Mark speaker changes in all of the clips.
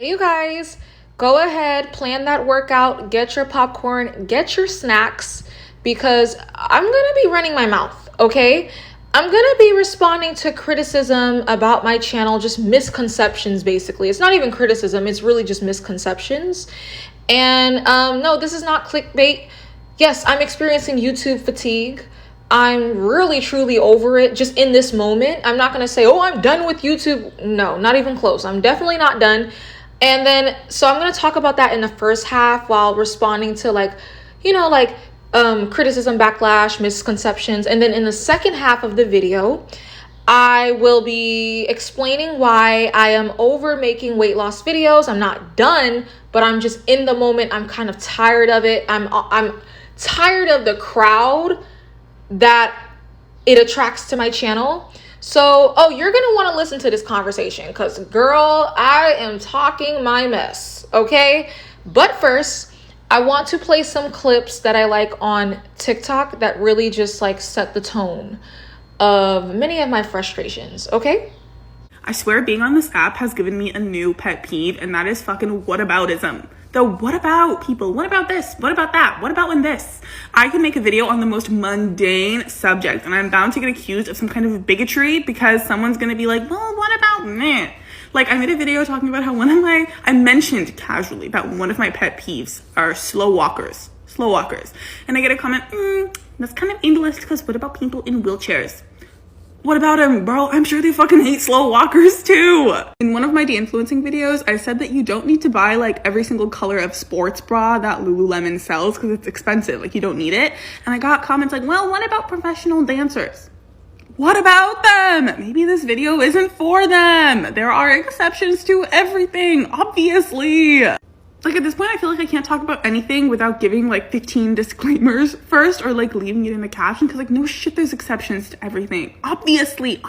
Speaker 1: Hey, you guys, go ahead, plan that workout, get your popcorn, get your snacks, because I'm gonna be running my mouth, okay? I'm gonna be responding to criticism about my channel, just misconceptions basically. It's not even criticism, it's really just misconceptions. And no, this is not clickbait. Yes, I'm experiencing YouTube fatigue. I'm really truly over it just in this moment. I'm not gonna say, oh, I'm done with YouTube. No, not even close. I'm definitely not done. And then, so I'm going to talk about that in the first half while responding to criticism, backlash, misconceptions. And then in the second half of the video, I will be explaining why I am over making weight loss videos. I'm not done, but I'm just in the moment. I'm kind of tired of it. I'm tired of the crowd that it attracts to my channel. So, you're going to want to listen to this conversation because, girl, I am talking my mess, okay? But first, I want to play some clips that I like on TikTok that really just set the tone of many of my frustrations, okay?
Speaker 2: I swear being on this app has given me a new pet peeve, and that is fucking whataboutism. The what about people? What about this? What about that? What about when this? I can make a video on the most mundane subject, and I'm bound to get accused of some kind of bigotry because someone's gonna be like, well, what about me? I made a video talking about how I mentioned casually that one of my pet peeves are slow walkers. And I get a comment, that's kind of ableist because what about people in wheelchairs? What about him, bro? I'm sure they fucking hate slow walkers too. In one of my de-influencing videos, I said that you don't need to buy every single color of sports bra that Lululemon sells because it's expensive. You don't need it. And I got comments well, what about professional dancers? What about them? Maybe this video isn't for them. There are exceptions to everything, obviously. At this point, I feel I can't talk about anything without giving 15 disclaimers first or leaving it in the caption because no shit, there's exceptions to everything. Obviously.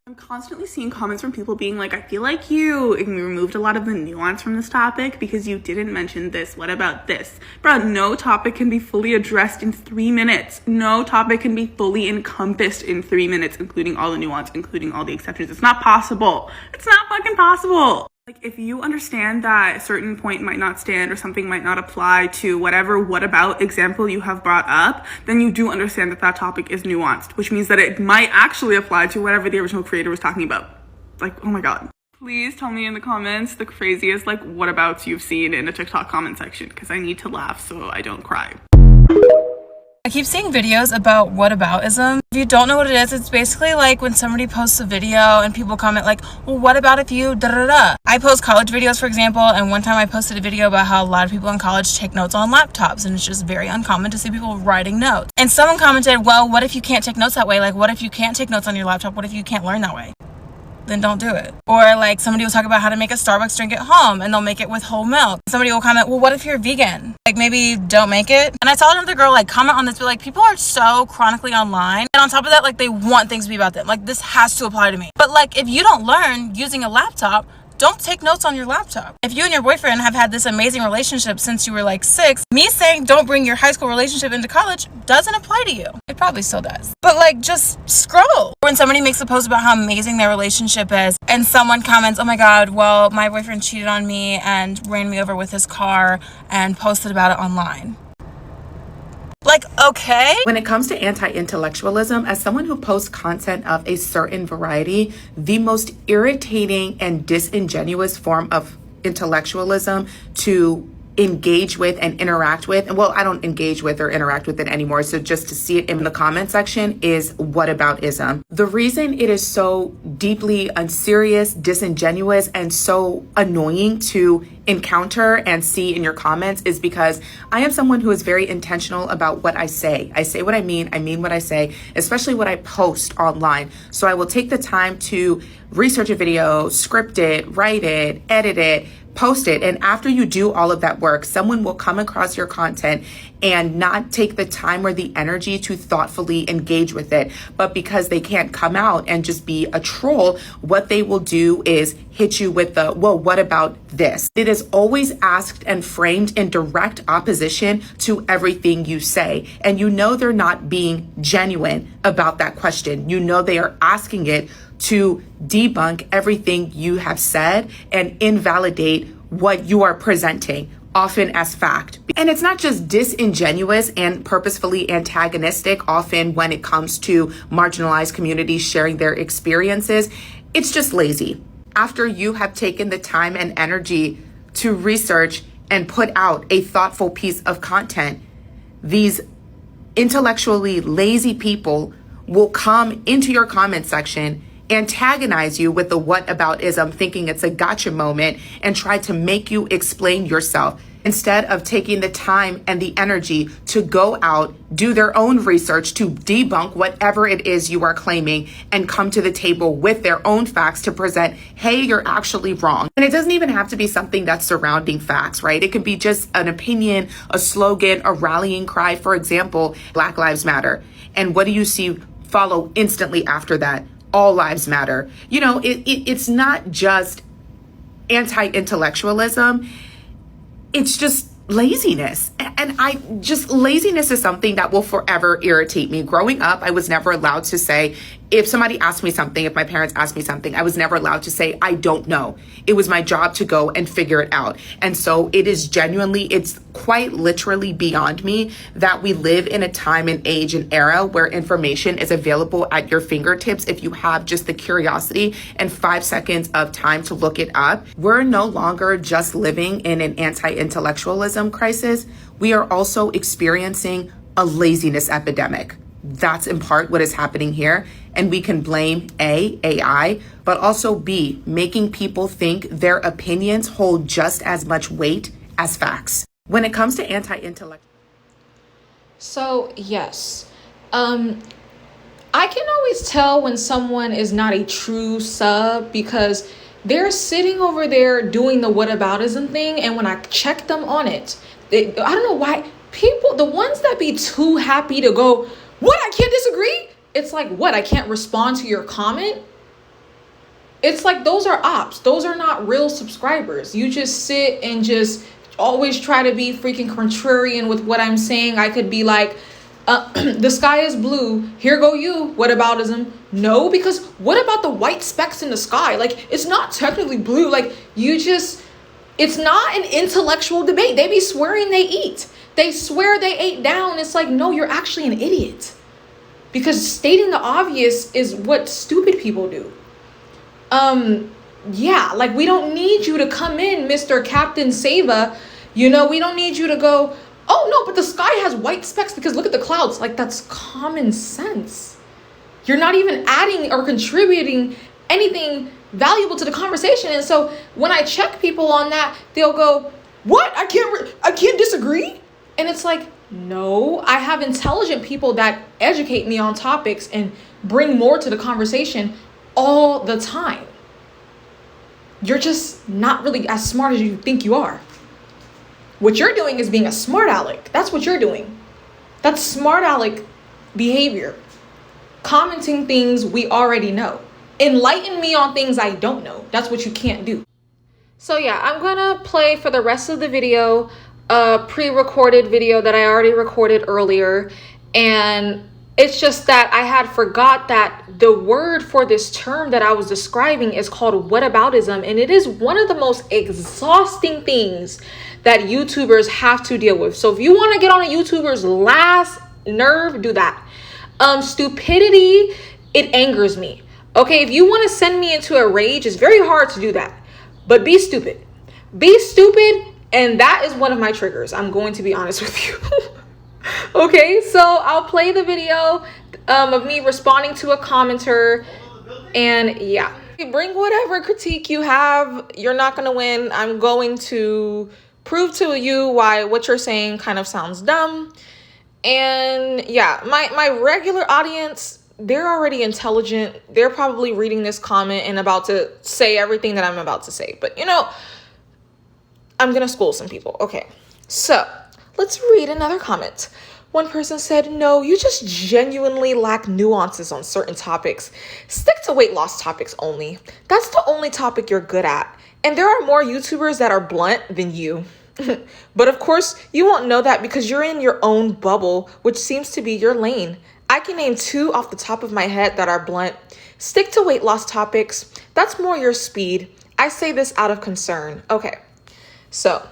Speaker 2: I'm constantly seeing comments from people being I feel like you removed a lot of the nuance from this topic because you didn't mention this. What about this? Bro, no topic can be fully addressed in 3 minutes. No topic can be fully encompassed in 3 minutes, including all the nuance, including all the exceptions. It's not possible. It's not fucking possible. If you understand that a certain point might not stand or something might not apply to whatever what about example you have brought up, then you do understand that that topic is nuanced, which means that it might actually apply to whatever the original creator was talking about. Oh my God. Please tell me in the comments the craziest what abouts you've seen in a TikTok comment section because I need to laugh so I don't cry.
Speaker 3: I keep seeing videos about whataboutism. If you don't know what it is, it's basically when somebody posts a video and people comment well, what about if you da-da-da? I post college videos, for example, and one time I posted a video about how a lot of people in college take notes on laptops, and it's just very uncommon to see people writing notes. And someone commented, well, what if you can't take notes that way? What if you can't take notes on your laptop? What if you can't learn that way? Then don't do it. Or somebody will talk about how to make a Starbucks drink at home and they'll make it with whole milk. Somebody will comment, well, what if you're vegan? Maybe don't make it. And I saw another girl comment on this, but people are so chronically online. And on top of that, they want things to be about them. This has to apply to me. But if you don't learn using a laptop, don't take notes on your laptop. If you and your boyfriend have had this amazing relationship since you were 6, me saying don't bring your high school relationship into college doesn't apply to you. It probably still does. But just scroll. When somebody makes a post about how amazing their relationship is and someone comments, oh my God, well, my boyfriend cheated on me and ran me over with his car and posted about it online. Okay.
Speaker 4: When it comes to anti-intellectualism, as someone who posts content of a certain variety, the most irritating and disingenuous form of intellectualism to engage with and interact with, and well, I don't engage with or interact with it anymore, so just to see it in the comment section, is whataboutism. The reason it is so deeply unserious, disingenuous, and so annoying to encounter and see in your comments is because I am someone who is very intentional about what I say. I say what I mean what I say, especially what I post online. So I will take the time to research a video, script it, write it, edit it, post it. And after you do all of that work, someone will come across your content and not take the time or the energy to thoughtfully engage with it. But because they can't come out and just be a troll, what they will do is hit you with the, well, what about this? It is always asked and framed in direct opposition to everything you say. And you know they're not being genuine about that question. You know they are asking it to debunk everything you have said and invalidate what you are presenting, often as fact. And it's not just disingenuous and purposefully antagonistic, often when it comes to marginalized communities sharing their experiences. It's just lazy. After you have taken the time and energy to research and put out a thoughtful piece of content, these intellectually lazy people will come into your comment section, antagonize you with the whataboutism, thinking it's a gotcha moment, and try to make you explain yourself instead of taking the time and the energy to go out, do their own research to debunk whatever it is you are claiming, and come to the table with their own facts to present, hey, you're actually wrong. And it doesn't even have to be something that's surrounding facts, right? It could be just an opinion, a slogan, a rallying cry. For example, Black Lives Matter. And what do you see follow instantly after that? All lives matter. You know, it's not just anti-intellectualism. It's just laziness. And laziness is something that will forever irritate me. Growing up, I was never allowed to say, if somebody asked me something, if my parents asked me something, I was never allowed to say, I don't know. It was my job to go and figure it out. And so it's quite literally beyond me that we live in a time and age and era where information is available at your fingertips if you have just the curiosity and 5 seconds of time to look it up. We're no longer just living in an anti-intellectualism crisis. We are also experiencing a laziness epidemic. That's in part what is happening here. And we can blame AI, but also B, making people think their opinions hold just as much weight as facts. When it comes to anti-intellect.
Speaker 1: So yes, I can always tell when someone is not a true sub because they're sitting over there doing the whataboutism thing. And when I check them on it, I don't know why people, the ones that be too happy to go, what, I can't disagree? It's like, what, I can't respond to your comment? It's like, those are ops. Those are not real subscribers. You just sit and just always try to be freaking contrarian with what I'm saying. I could be like, the sky is blue. Here go you, whataboutism. No, because what about the white specks in the sky? Like, it's not technically blue. Like, it's not an intellectual debate. They be swearing they eat. They swear they ate down. It's like, no, you're actually an idiot. Because stating the obvious is what stupid people do. Yeah, like, we don't need you to come in, Mr. Captain Sava. You know, we don't need you to go, oh no, but the sky has white specks because look at the clouds. Like, that's common sense. You're not even adding or contributing anything valuable to the conversation. And so when I check people on that, they'll go, what? I can't disagree. And it's like, no, I have intelligent people that educate me on topics and bring more to the conversation all the time. You're just not really as smart as you think you are. What you're doing is being a smart aleck. That's what you're doing. That's smart aleck behavior. Commenting things we already know. Enlighten me on things I don't know. That's what you can't do. So yeah, I'm gonna play for the rest of the video a pre-recorded video that I already recorded earlier. And it's just that I had forgot that the word for this term that I was describing is called whataboutism. And it is one of the most exhausting things that YouTubers have to deal with. So if you want to get on a YouTuber's last nerve, do that. Stupidity, it angers me. Okay, if you want to send me into a rage, it's very hard to do that. But be stupid. Be stupid. And that is one of my triggers. I'm going to be honest with you. Okay, so I'll play the video of me responding to a commenter. And yeah, bring whatever critique you have. You're not going to win. I'm going to prove to you why what you're saying kind of sounds dumb. And yeah, my regular audience, they're already intelligent. They're probably reading this comment and about to say everything that I'm about to say. But you know, I'm gonna school some people. Okay, so let's read another comment. One person said, no, you just genuinely lack nuances on certain topics. Stick to weight loss topics only. That's the only topic you're good at. And there are more YouTubers that are blunt than you. But of course, you won't know that because you're in your own bubble, which seems to be your lane. I can name 2 off the top of my head that are blunt. Stick to weight loss topics. That's more your speed. I say this out of concern. Okay, so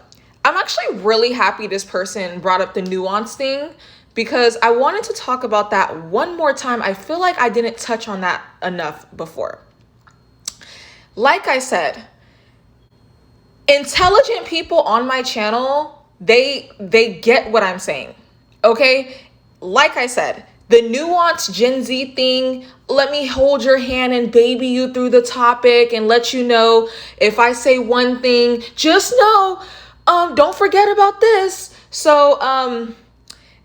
Speaker 1: I'm actually really happy this person brought up the nuance thing, because I wanted to talk about that one more time. I feel like I didn't touch on that enough before. Like I said, intelligent people on my channel, they get what I'm saying, okay? Like I said, the nuance Gen Z thing, let me hold your hand and baby you through the topic and let you know if I say one thing, just know, don't forget about this. So,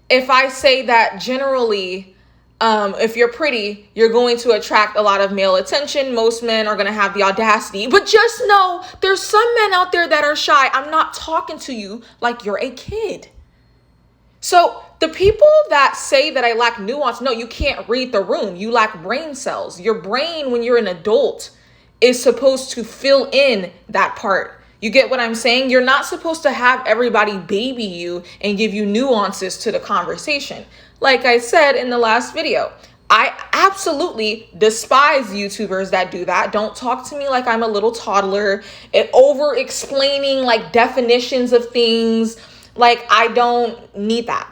Speaker 1: if I say that generally, if you're pretty, you're going to attract a lot of male attention. Most men are going to have the audacity, but just know there's some men out there that are shy. I'm not talking to you like you're a kid. So the people that say that I lack nuance, no, you can't read the room. You lack brain cells. Your brain, when you're an adult, is supposed to fill in that part. You get what I'm saying? You're not supposed to have everybody baby you and give you nuances to the conversation. Like I said in the last video, I absolutely despise YouTubers that do that. Don't talk to me like I'm a little toddler and over explaining like definitions of things. Like, I don't need that.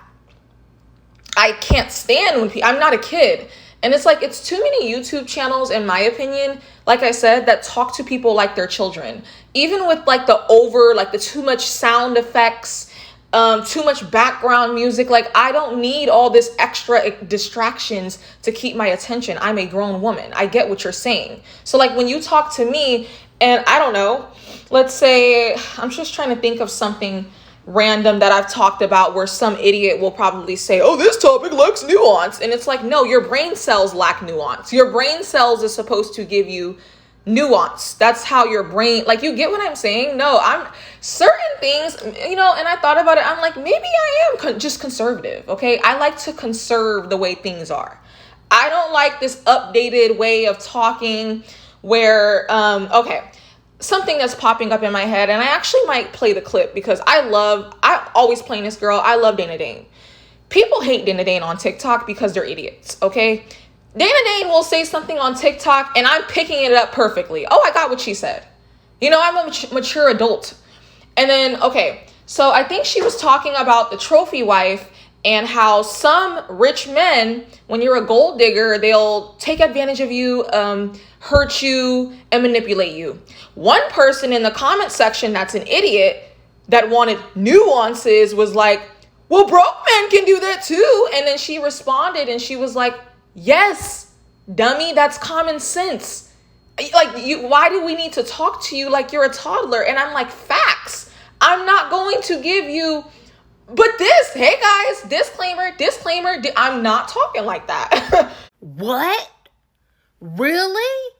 Speaker 1: I can't stand when people, I'm not a kid. And it's like, it's too many YouTube channels, in my opinion, like I said, that talk to people like they're children. Even with like the too much sound effects, too much background music. Like, I don't need all this extra distractions to keep my attention. I'm a grown woman. I get what you're saying. So like when you talk to me and I don't know, let's say, I'm just trying to think of something random that I've talked about where some idiot will probably say, oh, this topic lacks nuance. And it's like, no, your brain cells lack nuance. Your brain cells is supposed to give you nuance. That's how your brain, like, you get what I'm saying? No, I'm certain things, you know, and I thought about it. I'm like, maybe I am just conservative. Okay. I like to conserve the way things are. I don't like this updated way of talking where, okay. Something that's popping up in my head, and I actually might play the clip because I'm always playing this girl. I love Dana Dane. People hate Dana Dane on TikTok because they're idiots, okay? Dana Dane will say something on TikTok and I'm picking it up perfectly. Oh, I got what she said. You know, I'm a mature adult. And then, okay, so I think she was talking about the trophy wife and how some rich men, when you're a gold digger, they'll take advantage of you, hurt you, and manipulate you. One person in the comment section that's an idiot that wanted nuances was like, well, broke men can do that too. And then she responded and she was like, yes, dummy, that's common sense. Like, why do we need to talk to you like you're a toddler? And I'm like, facts. I'm not going to give you, but this, hey guys, disclaimer, I'm not talking like that.
Speaker 5: What? Really?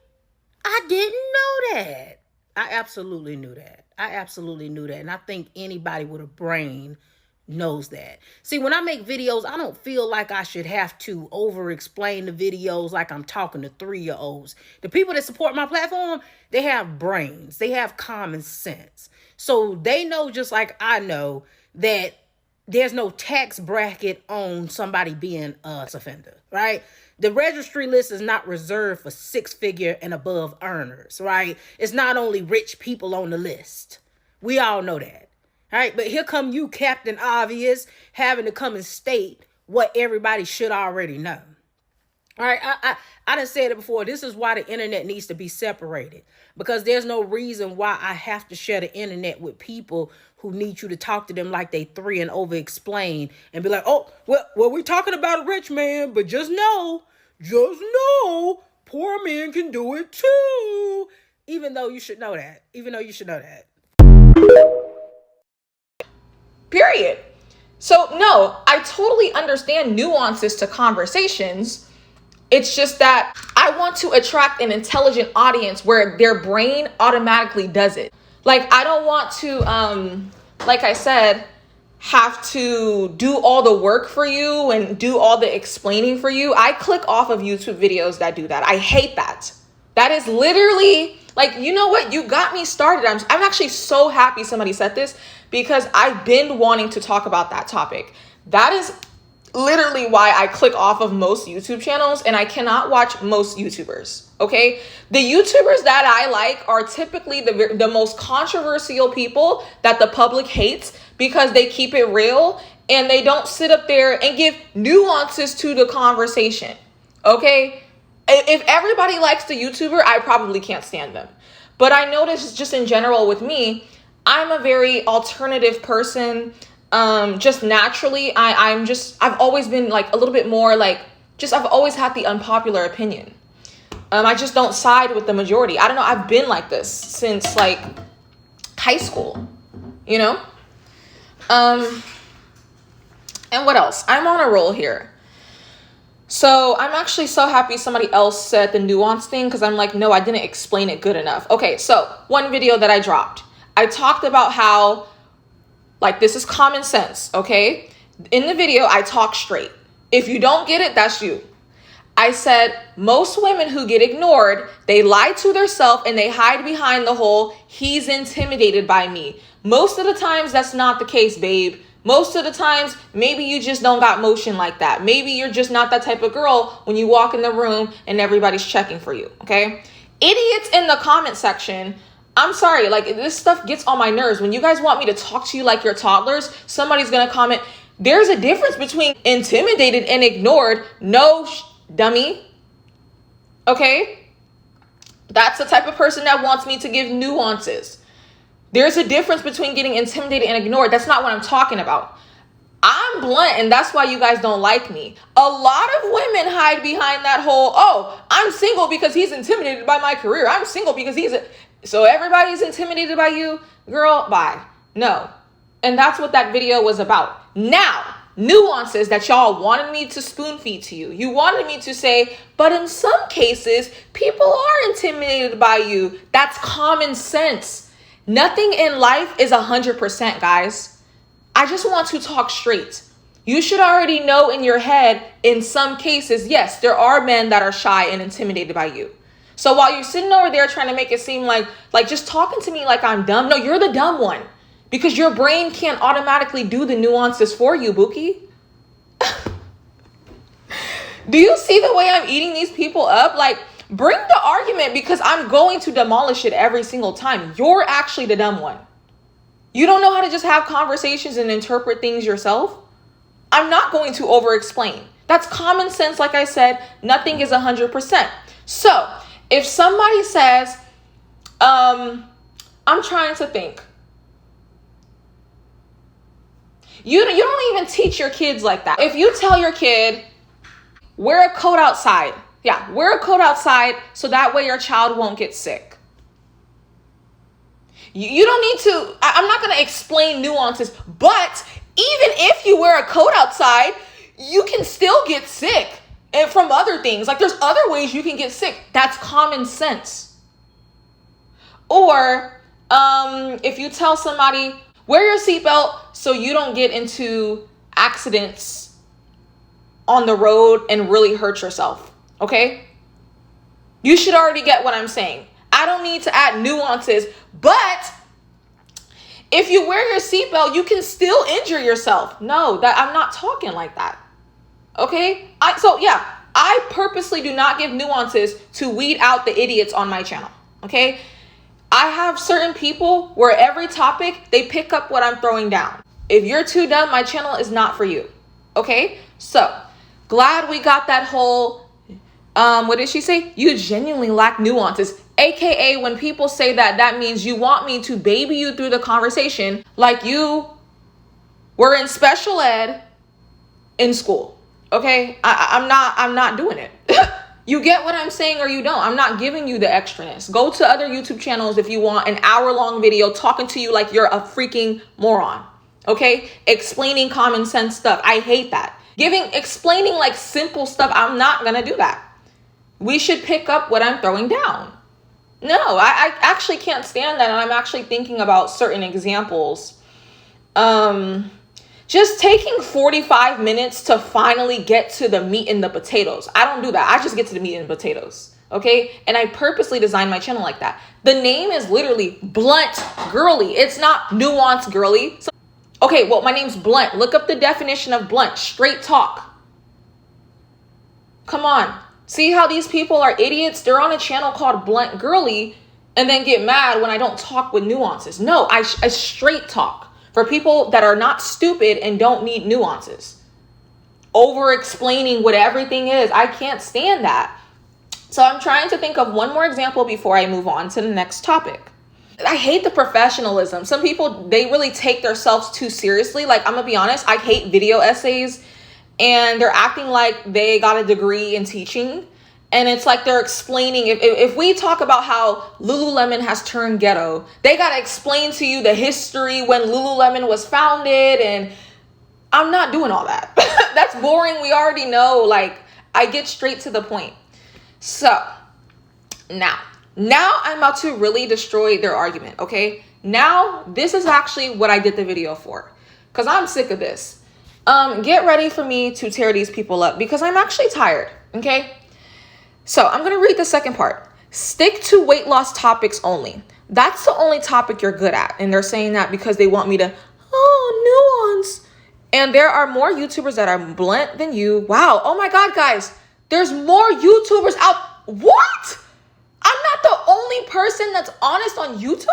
Speaker 5: I didn't know that. I absolutely knew that. And I think anybody with a brain knows that. See, when I make videos, I don't feel like I should have to over explain the videos like I'm talking to 3-year-olds. The people that support my platform, they have brains. They have common sense. So they know, just like I know, that there's no tax bracket on somebody being a sex offender, right? The registry list is not reserved for 6-figure and above earners, right? It's not only rich people on the list. We all know that, right? But here come you, Captain Obvious, having to come and state what everybody should already know. All right, I done said it before. This is why the internet needs to be separated, because there's no reason why I have to share the internet with people who need you to talk to them like they 3 and over explain and be like, oh, well, we're talking about a rich man, but just know, poor men can do it too. Even though you should know that.
Speaker 1: Period. So no, I totally understand nuances to conversations. It's just that I want to attract an intelligent audience where their brain automatically does it. Like, I don't want to, like I said, have to do all the work for you and do all the explaining for you. I click off of YouTube videos that do that. I hate that. That is literally, like, you know what? You got me started. I'm actually so happy somebody said this, because I've been wanting to talk about that topic. That is literally why I click off of most YouTube channels and I cannot watch most YouTubers, okay? The YouTubers that I like are typically the most controversial people that the public hates because they keep it real and they don't sit up there and give nuances to the conversation, okay? If everybody likes the YouTuber, I probably can't stand them. But I notice just in general with me, I'm a very alternative person. Just naturally, I've always been like a little bit more like, I've always had the unpopular opinion. I just don't side with the majority. I don't know. I've been like this since like high school, you know? And what else? I'm on a roll here. So I'm actually so happy somebody else said the nuance thing because I'm like, no, I didn't explain it good enough. Okay, so one video that I dropped, I talked about how, like, this is common sense, okay? In the video, I talk straight. If you don't get it, that's you. I said, most women who get ignored, they lie to themselves and they hide behind the whole, he's intimidated by me. Most of the times, that's not the case, babe. Most of the times, maybe you just don't got motion like that. Maybe you're just not that type of girl when you walk in the room and everybody's checking for you, okay? Idiots in the comment section, I'm sorry, like this stuff gets on my nerves. When you guys want me to talk to you like you're toddlers, somebody's gonna comment, there's a difference between intimidated and ignored. No, dummy. Okay? That's the type of person that wants me to give nuances. There's a difference between getting intimidated and ignored. That's not what I'm talking about. I'm blunt, and that's why you guys don't like me. A lot of women hide behind that whole, oh, I'm single because he's intimidated by my career. I'm single because so everybody's intimidated by you? Girl, bye. No. And that's what that video was about. Now, nuances that y'all wanted me to spoon feed to you. You wanted me to say, but in some cases, people are intimidated by you. That's common sense. Nothing in life is 100%, guys. I just want to talk straight. You should already know in your head, in some cases, yes, there are men that are shy and intimidated by you. So while you're sitting over there trying to make it seem like just talking to me like I'm dumb, no, you're the dumb one because your brain can't automatically do the nuances for you, Buki. Do you see the way I'm eating these people up? Like, bring the argument because I'm going to demolish it every single time. You're actually the dumb one. You don't know how to just have conversations and interpret things yourself? I'm not going to over-explain. That's common sense, like I said. Nothing is 100%. So, if somebody says, I'm trying to think. You don't even teach your kids like that. If you tell your kid, wear a coat outside. Yeah, wear a coat outside so that way your child won't get sick. You don't need to, I'm not going to explain nuances, but even if you wear a coat outside, you can still get sick and from other things. Like there's other ways you can get sick. That's common sense. Or if you tell somebody, wear your seatbelt so you don't get into accidents on the road and really hurt yourself. Okay? You should already get what I'm saying. I don't need to add nuances, but if you wear your seatbelt, you can still injure yourself. No, I'm not talking like that. Okay? I purposely do not give nuances to weed out the idiots on my channel. Okay? I have certain people where every topic, they pick up what I'm throwing down. If you're too dumb, my channel is not for you. Okay? So, glad we got that whole, what did she say? You genuinely lack nuances. AKA when people say that, that means you want me to baby you through the conversation like you were in special ed in school. Okay? I'm not doing it. You get what I'm saying or you don't. I'm not giving you the extraness. Go to other YouTube channels if you want an hour-long video talking to you like you're a freaking moron. Okay? Explaining common sense stuff. I hate that. Explaining like simple stuff. I'm not gonna do that. We should pick up what I'm throwing down. No, I actually can't stand that. And I'm actually thinking about certain examples. Just taking 45 minutes to finally get to the meat and the potatoes. I don't do that. I just get to the meat and potatoes. Okay? And I purposely designed my channel like that. The name is literally Blunt Girly. It's not Nuance Girly. So Okay, well, my name's blunt. Look up the definition of blunt. Straight talk. Come on. See how these people are idiots? They're on a channel called Blunt Girly and then get mad when I don't talk with nuances. No, I straight talk for people that are not stupid and don't need nuances. Over explaining what everything is. I can't stand that. So I'm trying to think of one more example before I move on to the next topic. I hate the professionalism. Some people, they really take themselves too seriously. Like, I'm gonna be honest, I hate video essays and they're acting like they got a degree in teaching. And it's like they're explaining, if we talk about how Lululemon has turned ghetto, they gotta explain to you the history when Lululemon was founded, and I'm not doing all that. That's boring, we already know. Like, I get straight to the point. So, now I'm about to really destroy their argument, okay? Now, this is actually what I did the video for, because I'm sick of this. Get ready for me to tear these people up, because I'm actually tired, okay? So, I'm going to read the second part. Stick to weight loss topics only. That's the only topic you're good at, and they're saying that because they want me to, nuance. And there are more YouTubers that are blunt than you. Wow, oh my God, guys. There's more YouTubers out. What? I'm not the only person that's honest on YouTube?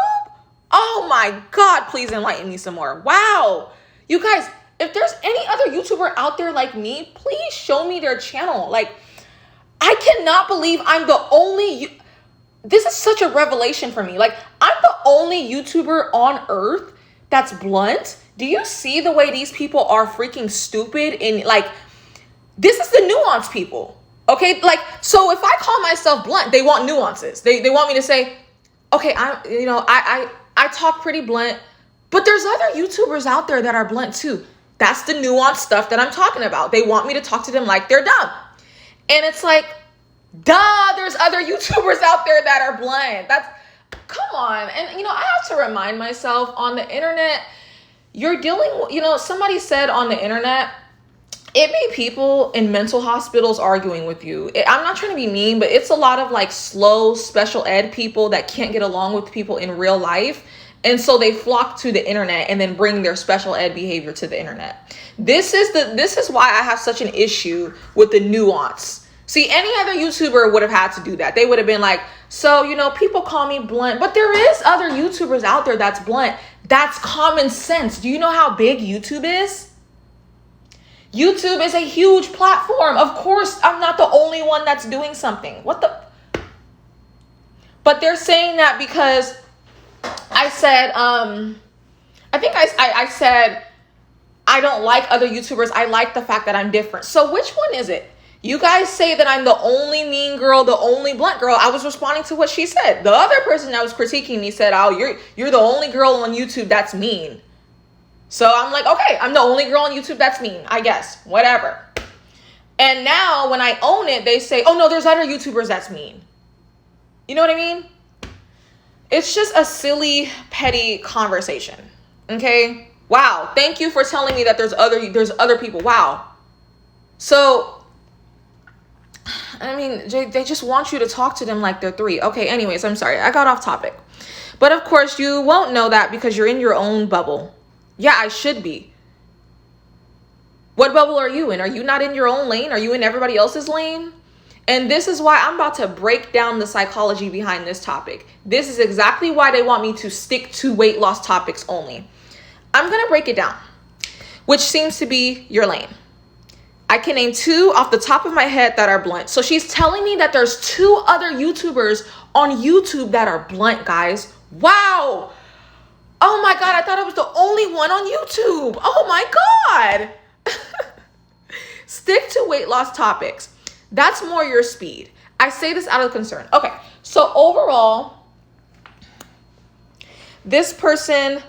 Speaker 1: Oh my God, please enlighten me some more. Wow. You guys, if there's any other YouTuber out there like me, please show me their channel. Like, I cannot believe I'm the only, this is such a revelation for me. Like, I'm the only YouTuber on earth that's blunt. Do you see the way these people are freaking stupid? And like, this is the nuance people. Okay, like, so if I call myself blunt, they want nuances. They want me to say, okay, I talk pretty blunt, but there's other YouTubers out there that are blunt too. That's the nuanced stuff that I'm talking about. They want me to talk to them like they're dumb. And it's like, duh, there's other YouTubers out there that are blunt. Come on. And, I have to remind myself, on the internet, you're dealing with, somebody said on the internet, it be people in mental hospitals arguing with you. I'm not trying to be mean, but it's a lot of like slow special ed people that can't get along with people in real life. And so they flock to the internet and then bring their special ed behavior to the internet. This is why I have such an issue with the nuance. See, any other YouTuber would have had to do that. They would have been like, so, people call me blunt, but there is other YouTubers out there that's blunt. That's common sense. Do you know how big YouTube is? YouTube is a huge platform. Of course, I'm not the only one that's doing something. But they're saying that because I said, I said, I don't like other YouTubers. I like the fact that I'm different. So which one is it? You guys say that I'm the only mean girl, the only blunt girl. I was responding to what she said. The other person that was critiquing me said, oh, you're the only girl on YouTube that's mean. So I'm like, okay, I'm the only girl on YouTube that's mean, I guess, whatever. And now when I own it, they say, oh no, there's other YouTubers that's mean. You know what I mean? It's just a silly, petty conversation. Okay? Wow. Thank you for telling me that there's other people. Wow. So, I mean, they just want you to talk to them like they're three. Okay, anyways, I'm sorry. I got off topic. But of course, you won't know that because you're in your own bubble. Yeah, I should be. What bubble are you in? Are you not in your own lane? Are you in everybody else's lane? And this is why I'm about to break down the psychology behind this topic. This is exactly why they want me to stick to weight loss topics only. I'm going to break it down, which seems to be your lane. I can name 2 off the top of my head that are blunt. So she's telling me that there's 2 other YouTubers on YouTube that are blunt, guys. Wow. Oh my God, I thought I was the only one on YouTube. Oh my God. Stick to weight loss topics. That's more your speed. I say this out of concern. Okay, so overall, this person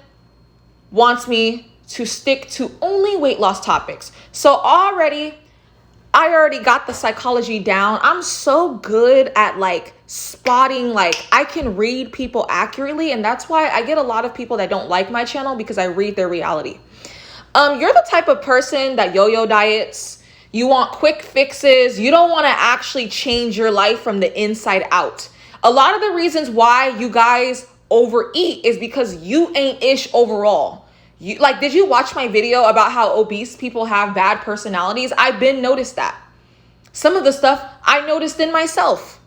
Speaker 1: wants me to stick to only weight loss topics. So I already got the psychology down. I'm so good at like spotting, like I can read people accurately. And that's why I get a lot of people that don't like my channel, because I read their reality. You're the type of person that yo-yo diets. You want quick fixes. You don't want to actually change your life from the inside out. A lot of the reasons why you guys overeat is because you ain't ish overall. Did you watch my video about how obese people have bad personalities? I've been noticed that. Some of the stuff I noticed in myself.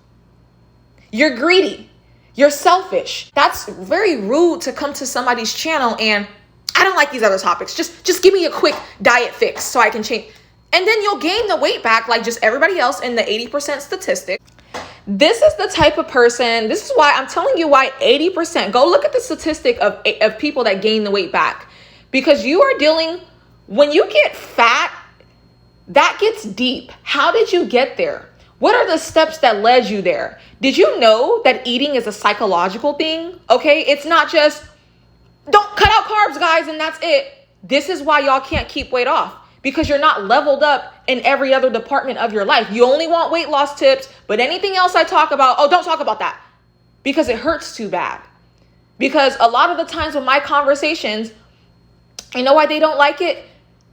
Speaker 1: You're greedy. You're selfish. That's very rude to come to somebody's channel and I don't like these other topics. Just give me a quick diet fix so I can change. And then you'll gain the weight back like just everybody else in the 80% statistic. This is the type of person, this is why I'm telling you why 80%, go look at the statistic of people that gain the weight back. Because you are dealing, when you get fat, that gets deep. How did you get there? What are the steps that led you there? Did you know that eating is a psychological thing? Okay, it's not just, don't cut out carbs, guys, and that's it. This is why y'all can't keep weight off. Because you're not leveled up in every other department of your life. You only want weight loss tips, but anything else I talk about, oh, don't talk about that. Because it hurts too bad. Because a lot of the times with my conversations, you know why they don't like it?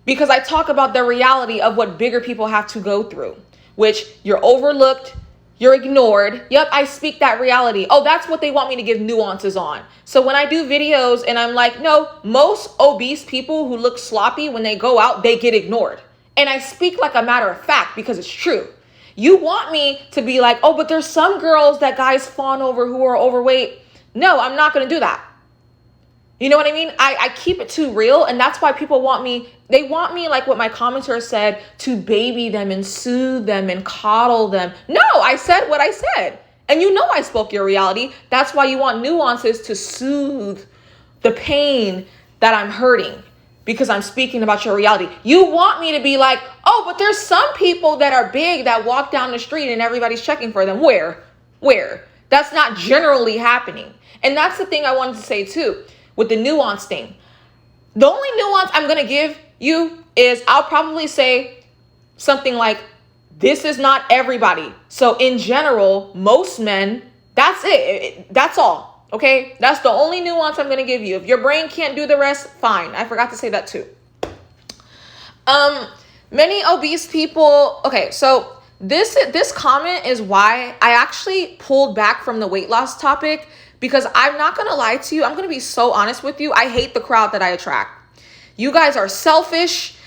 Speaker 1: Because I talk about the reality of what bigger people have to go through, which you're overlooked, you're ignored. Yep, I speak that reality. Oh, that's what they want me to give nuances on. So when I do videos and I'm like, no, most obese people who look sloppy when they go out, they get ignored. And I speak like a matter of fact because it's true. You want me to be like, oh, but there's some girls that guys fawn over who are overweight. No, I'm not going to do that. You know what I mean? I keep it too real. And that's why people want me, they want me, like what my commenter said, to baby them and soothe them and coddle them. No, I said what I said. And you know I spoke your reality. That's why you want nuances to soothe the pain that I'm hurting. Because I'm speaking about your reality. You want me to be like, oh, but there's some people that are big that walk down the street and everybody's checking for them. Where? That's not generally happening. And that's the thing I wanted to say too. With the nuance thing. The only nuance I'm going to give you is I'll probably say something like, this is not everybody. So in general, most men, that's it. That's all. Okay. That's the only nuance I'm going to give you. If your brain can't do the rest, fine. I forgot to say that too. Many obese people. Okay. So this comment is why I actually pulled back from the weight loss topic. Because I'm not going to lie to you. I'm going to be so honest with you. I hate the crowd that I attract. You guys are selfish.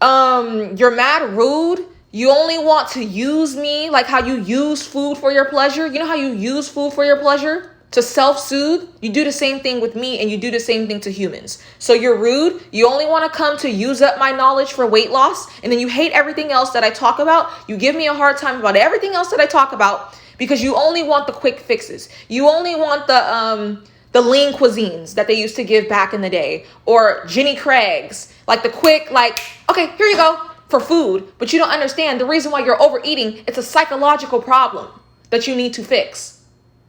Speaker 1: You're mad rude. You only want to use me like how you use food for your pleasure. You know how you use food for your pleasure? To self-soothe? You do the same thing with me and you do the same thing to humans. So you're rude. You only want to come to use up my knowledge for weight loss. And then you hate everything else that I talk about. You give me a hard time about everything else that I talk about. Because you only want the quick fixes. You only want the lean cuisines that they used to give back in the day. Or Jenny Craig's. Like the quick, like, okay, here you go for food. But you don't understand the reason why you're overeating. It's a psychological problem that you need to fix.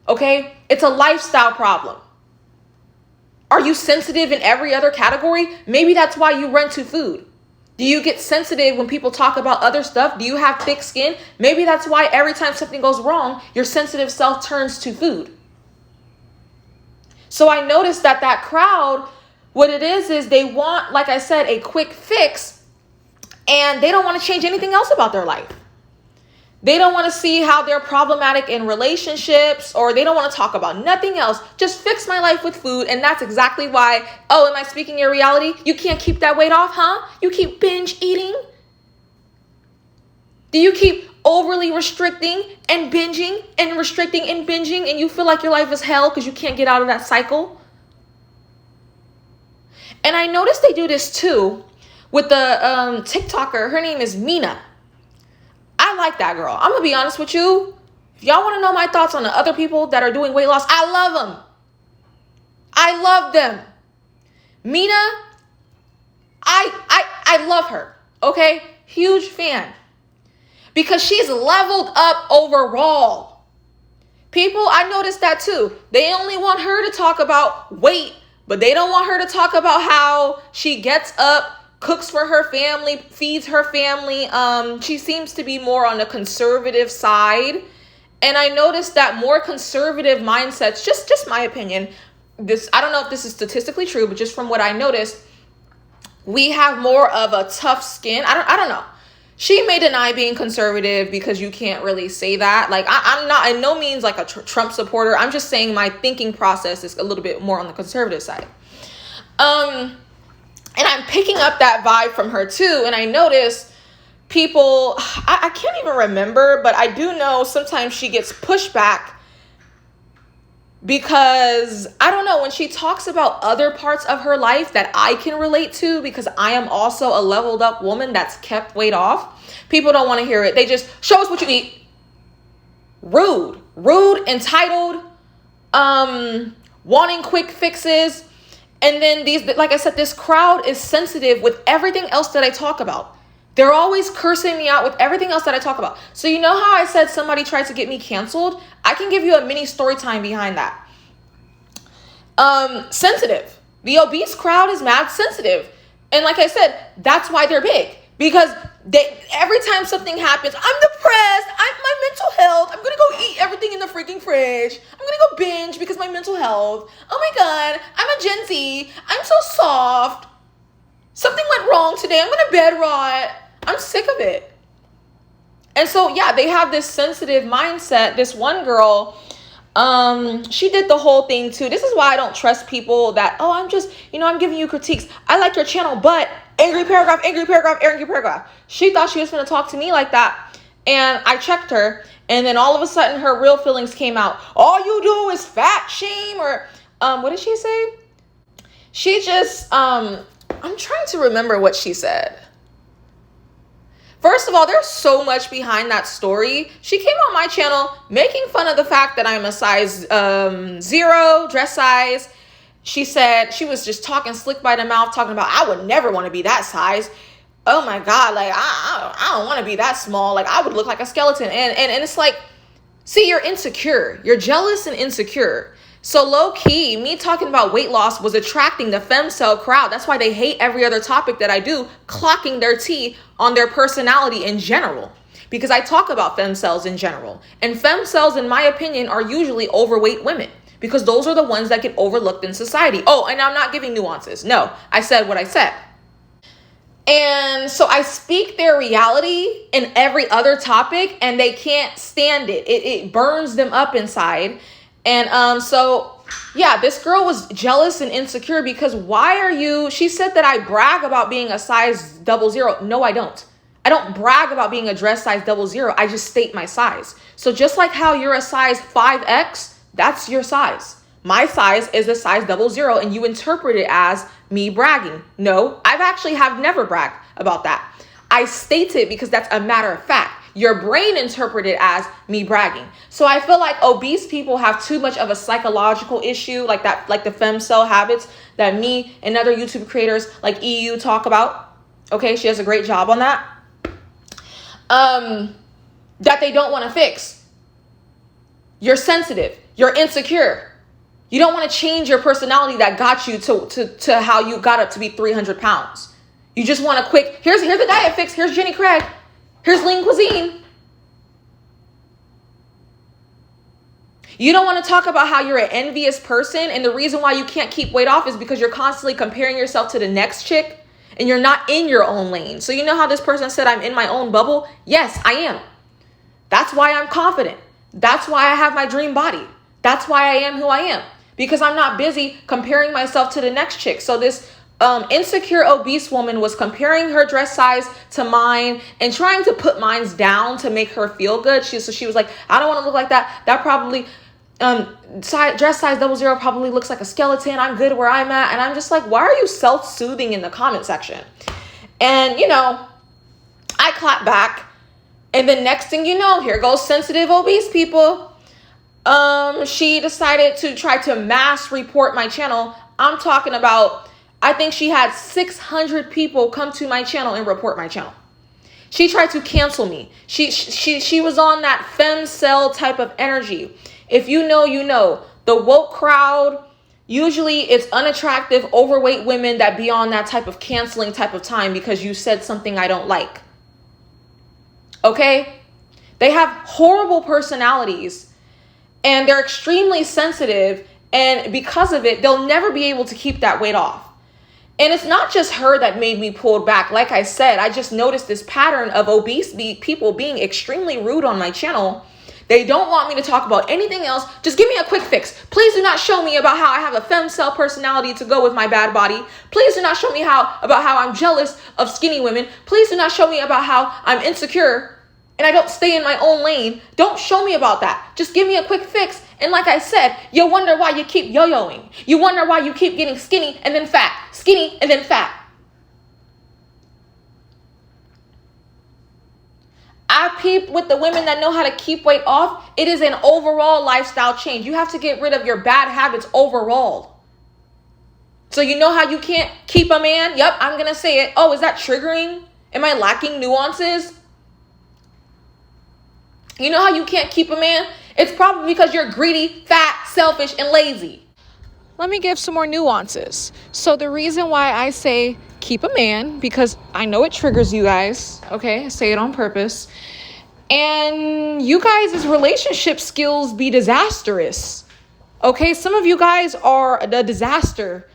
Speaker 1: Okay? It's a lifestyle problem. Are you sensitive in every other category? Maybe that's why you run to food. Do you get sensitive when people talk about other stuff? Do you have thick skin? Maybe that's why every time something goes wrong, your sensitive self turns to food. So I noticed that crowd, what it is they want, like I said, a quick fix, and they don't want to change anything else about their life. They don't want to see how they're problematic in relationships, or they don't want to talk about nothing else. Just fix my life with food. And that's exactly why, oh, am I speaking your reality? You can't keep that weight off, huh? You keep binge eating? Do you keep overly restricting and binging and restricting and binging, and you feel like your life is hell because you can't get out of that cycle? And I noticed they do this too with the TikToker. Her name is Mina. I like that girl. I'm going to be honest with you. If y'all want to know my thoughts on the other people that are doing weight loss, I love them. I love them. Mina, I love her. Okay? Huge fan. Because she's leveled up overall. People, I noticed that too. They only want her to talk about weight, but they don't want her to talk about how she gets up, cooks for her family, feeds her family. She seems to be more on the conservative side. And I noticed that more conservative mindsets, just my opinion, I don't know if this is statistically true, but just from what I noticed, we have more of a tough skin. I don't know. She may deny being conservative because you can't really say that. Like, I'm not in no means like a Trump supporter. I'm just saying my thinking process is a little bit more on the conservative side. I'm picking up that vibe from her too. And I notice people, I can't even remember, but I do know sometimes she gets pushback because, I don't know, when she talks about other parts of her life that I can relate to, because I am also a leveled up woman that's kept weight off, people don't want to hear it. They just show us what you eat. Rude, entitled, wanting quick fixes. And then these, like I said, this crowd is sensitive with everything else that I talk about. They're always cursing me out with everything else that I talk about. So you know how I said somebody tried to get me canceled? I can give you a mini story time behind that. Sensitive. The obese crowd is mad sensitive. And like I said, that's why they're big. Because every time something happens, I'm depressed, my mental health, I'm gonna go eat everything in the freaking fridge. I'm gonna go binge because my mental health. Oh my God, I'm a Gen Z. I'm so soft. Something went wrong today. I'm gonna bed rot. I'm sick of it. And so, yeah, they have this sensitive mindset. This one girl, she did the whole thing too. This is why I don't trust people that, oh, I'm just, I'm giving you critiques. I like your channel, but angry paragraph. She thought she was going to talk to me like that. And I checked her. And then all of a sudden her real feelings came out. All you do is fat shame, or, what did she say? She just, I'm trying to remember what she said. First of all, there's so much behind that story. She came on my channel making fun of the fact that I'm a size 0 dress size. She said she was just talking slick by the mouth, talking about, I would never want to be that size. Oh my God, like I don't want to be that small. Like I would look like a skeleton. And it's like, see, you're insecure. You're jealous and insecure. So low key, me talking about weight loss was attracting the femcel crowd. That's why they hate every other topic that I do, clocking their tea on their personality in general. Because I talk about femcells in general. And femcells, in my opinion, are usually overweight women. Because those are the ones that get overlooked in society. Oh, and I'm not giving nuances. No, I said what I said. And so I speak their reality in every other topic, and they can't stand it. It burns them up inside. And so, yeah, this girl was jealous and insecure because she said that I brag about being a size 00. No, I don't. I don't brag about being a dress size 00. I just state my size. So just like how you're a size 5X, that's your size. My size is a size 00, and you interpret it as me bragging. No, have never bragged about that. I state it because that's a matter of fact. Your brain interpreted as me bragging. So I feel like obese people have too much of a psychological issue, like the femcel habits that me and other YouTube creators like EU talk about. Okay, she does a great job on that. That they don't want to fix. You're sensitive. You're insecure. You don't want to change your personality that got you to how you got up to be 300 pounds. You just want a quick, here's the diet fix. Here's Jenny Craig. Here's lean cuisine. You don't want to talk about how you're an envious person, and the reason why you can't keep weight off is because you're constantly comparing yourself to the next chick and you're not in your own lane. So you know how this person said I'm in my own bubble? Yes, I am. That's why I'm confident. That's why I have my dream body. That's why I am who I am, because I'm not busy comparing myself to the next chick. So this insecure obese woman was comparing her dress size to mine and trying to put mine down to make her feel good. She was like, I don't want to look like that. That probably dress size 00 probably looks like a skeleton. I'm good where I'm at. And I'm just like, why are you self-soothing in the comment section? And I clap back, and the next thing you know, here goes sensitive obese people. She decided to try to mass report my channel. I'm talking about, I think she had 600 people come to my channel and report my channel. She tried to cancel me. She was on that femcel type of energy. If you know, you know. The woke crowd, usually it's unattractive, overweight women that be on that type of canceling type of time because you said something I don't like. Okay? They have horrible personalities, and they're extremely sensitive, and because of it, they'll never be able to keep that weight off. And it's not just her that made me pull back. Like I said, I just noticed this pattern of obese people being extremely rude on my channel They don't want me to talk about anything else. Just give me a quick fix. Please do not show me about how I have a femcel personality to go with my bad body. Please do not show me about how I'm jealous of skinny women. Please do not show me about how I'm insecure and I don't stay in my own lane. Don't show me about that. Just give me a quick fix. And like I said, you wonder why you keep yo-yoing. You wonder why you keep getting skinny and then fat. Skinny and then fat. I peep with the women that know how to keep weight off. It is an overall lifestyle change. You have to get rid of your bad habits overall. So you know how you can't keep a man? Yep, I'm going to say it. Oh, is that triggering? Am I lacking nuances? You know how you can't keep a man? It's probably because you're greedy, fat, selfish, and lazy. Let me give some more nuances. So the reason why I say keep a man, because I know it triggers you guys, okay? I say it on purpose. And you guys' relationship skills be disastrous, okay? Some of you guys are a disaster,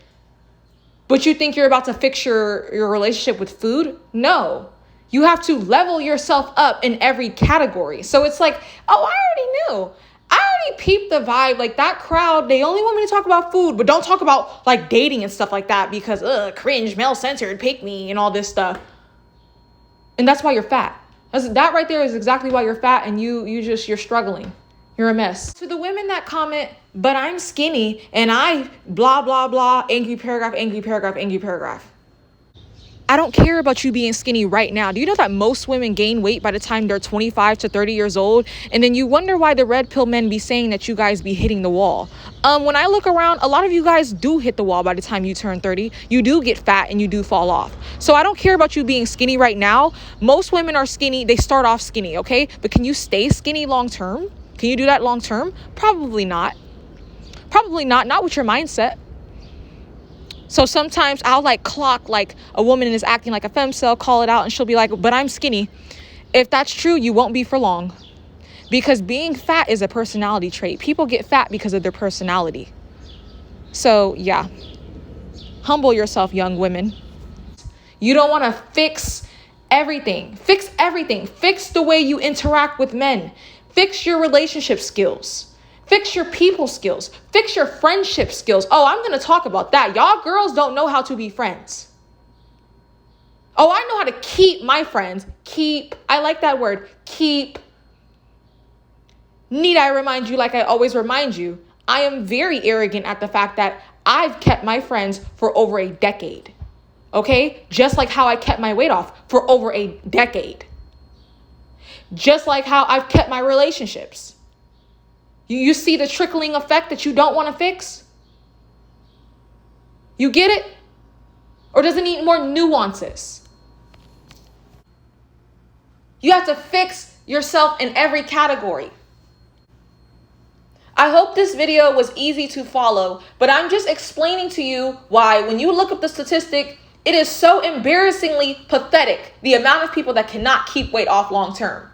Speaker 1: but you think you're about to fix your relationship with food? No. You have to level yourself up in every category. So it's like, oh, I already knew. I already peeped the vibe. Like that crowd, they only want me to talk about food, but don't talk about like dating and stuff like that because cringe, male-centered, pick me and all this stuff. And that's why you're fat. That right there is exactly why you're fat and you're struggling. You're a mess. To the women that comment, but I'm skinny and I blah, blah, blah, angry paragraph, angry paragraph, angry paragraph. I don't care about you being skinny right now. Do you know that most women gain weight by the time they're 25 to 30 years old? And then you wonder why the red pill men be saying that you guys be hitting the wall. When I look around, a lot of you guys do hit the wall by the time you turn 30. You do get fat and you do fall off. So I don't care about you being skinny right now. Most women are skinny. They start off skinny, okay? But can you stay skinny long term? Can you do that long term? Probably not. Probably not. Not with your mindset. So sometimes I'll like clock like a woman is acting like a femcel, call it out, and she'll be like, but I'm skinny. If that's true, you won't be for long. Because being fat is a personality trait. People get fat because of their personality. So yeah, humble yourself, young women. You don't want to fix everything. Fix everything. Fix the way you interact with men. Fix your relationship skills. Fix your people skills. Fix your friendship skills. Oh, I'm going to talk about that. Y'all girls don't know how to be friends. Oh, I know how to keep my friends. Keep. I like that word. Keep. Need I remind you, like I always remind you, I am very arrogant at the fact that I've kept my friends for over a decade. Okay? Just like how I kept my weight off for over a decade. Just like how I've kept my relationships. You see the trickling effect that you don't want to fix? You get it? Or does it need more nuances? You have to fix yourself in every category. I hope this video was easy to follow, but I'm just explaining to you why when you look up the statistic, it is so embarrassingly pathetic, the amount of people that cannot keep weight off long term.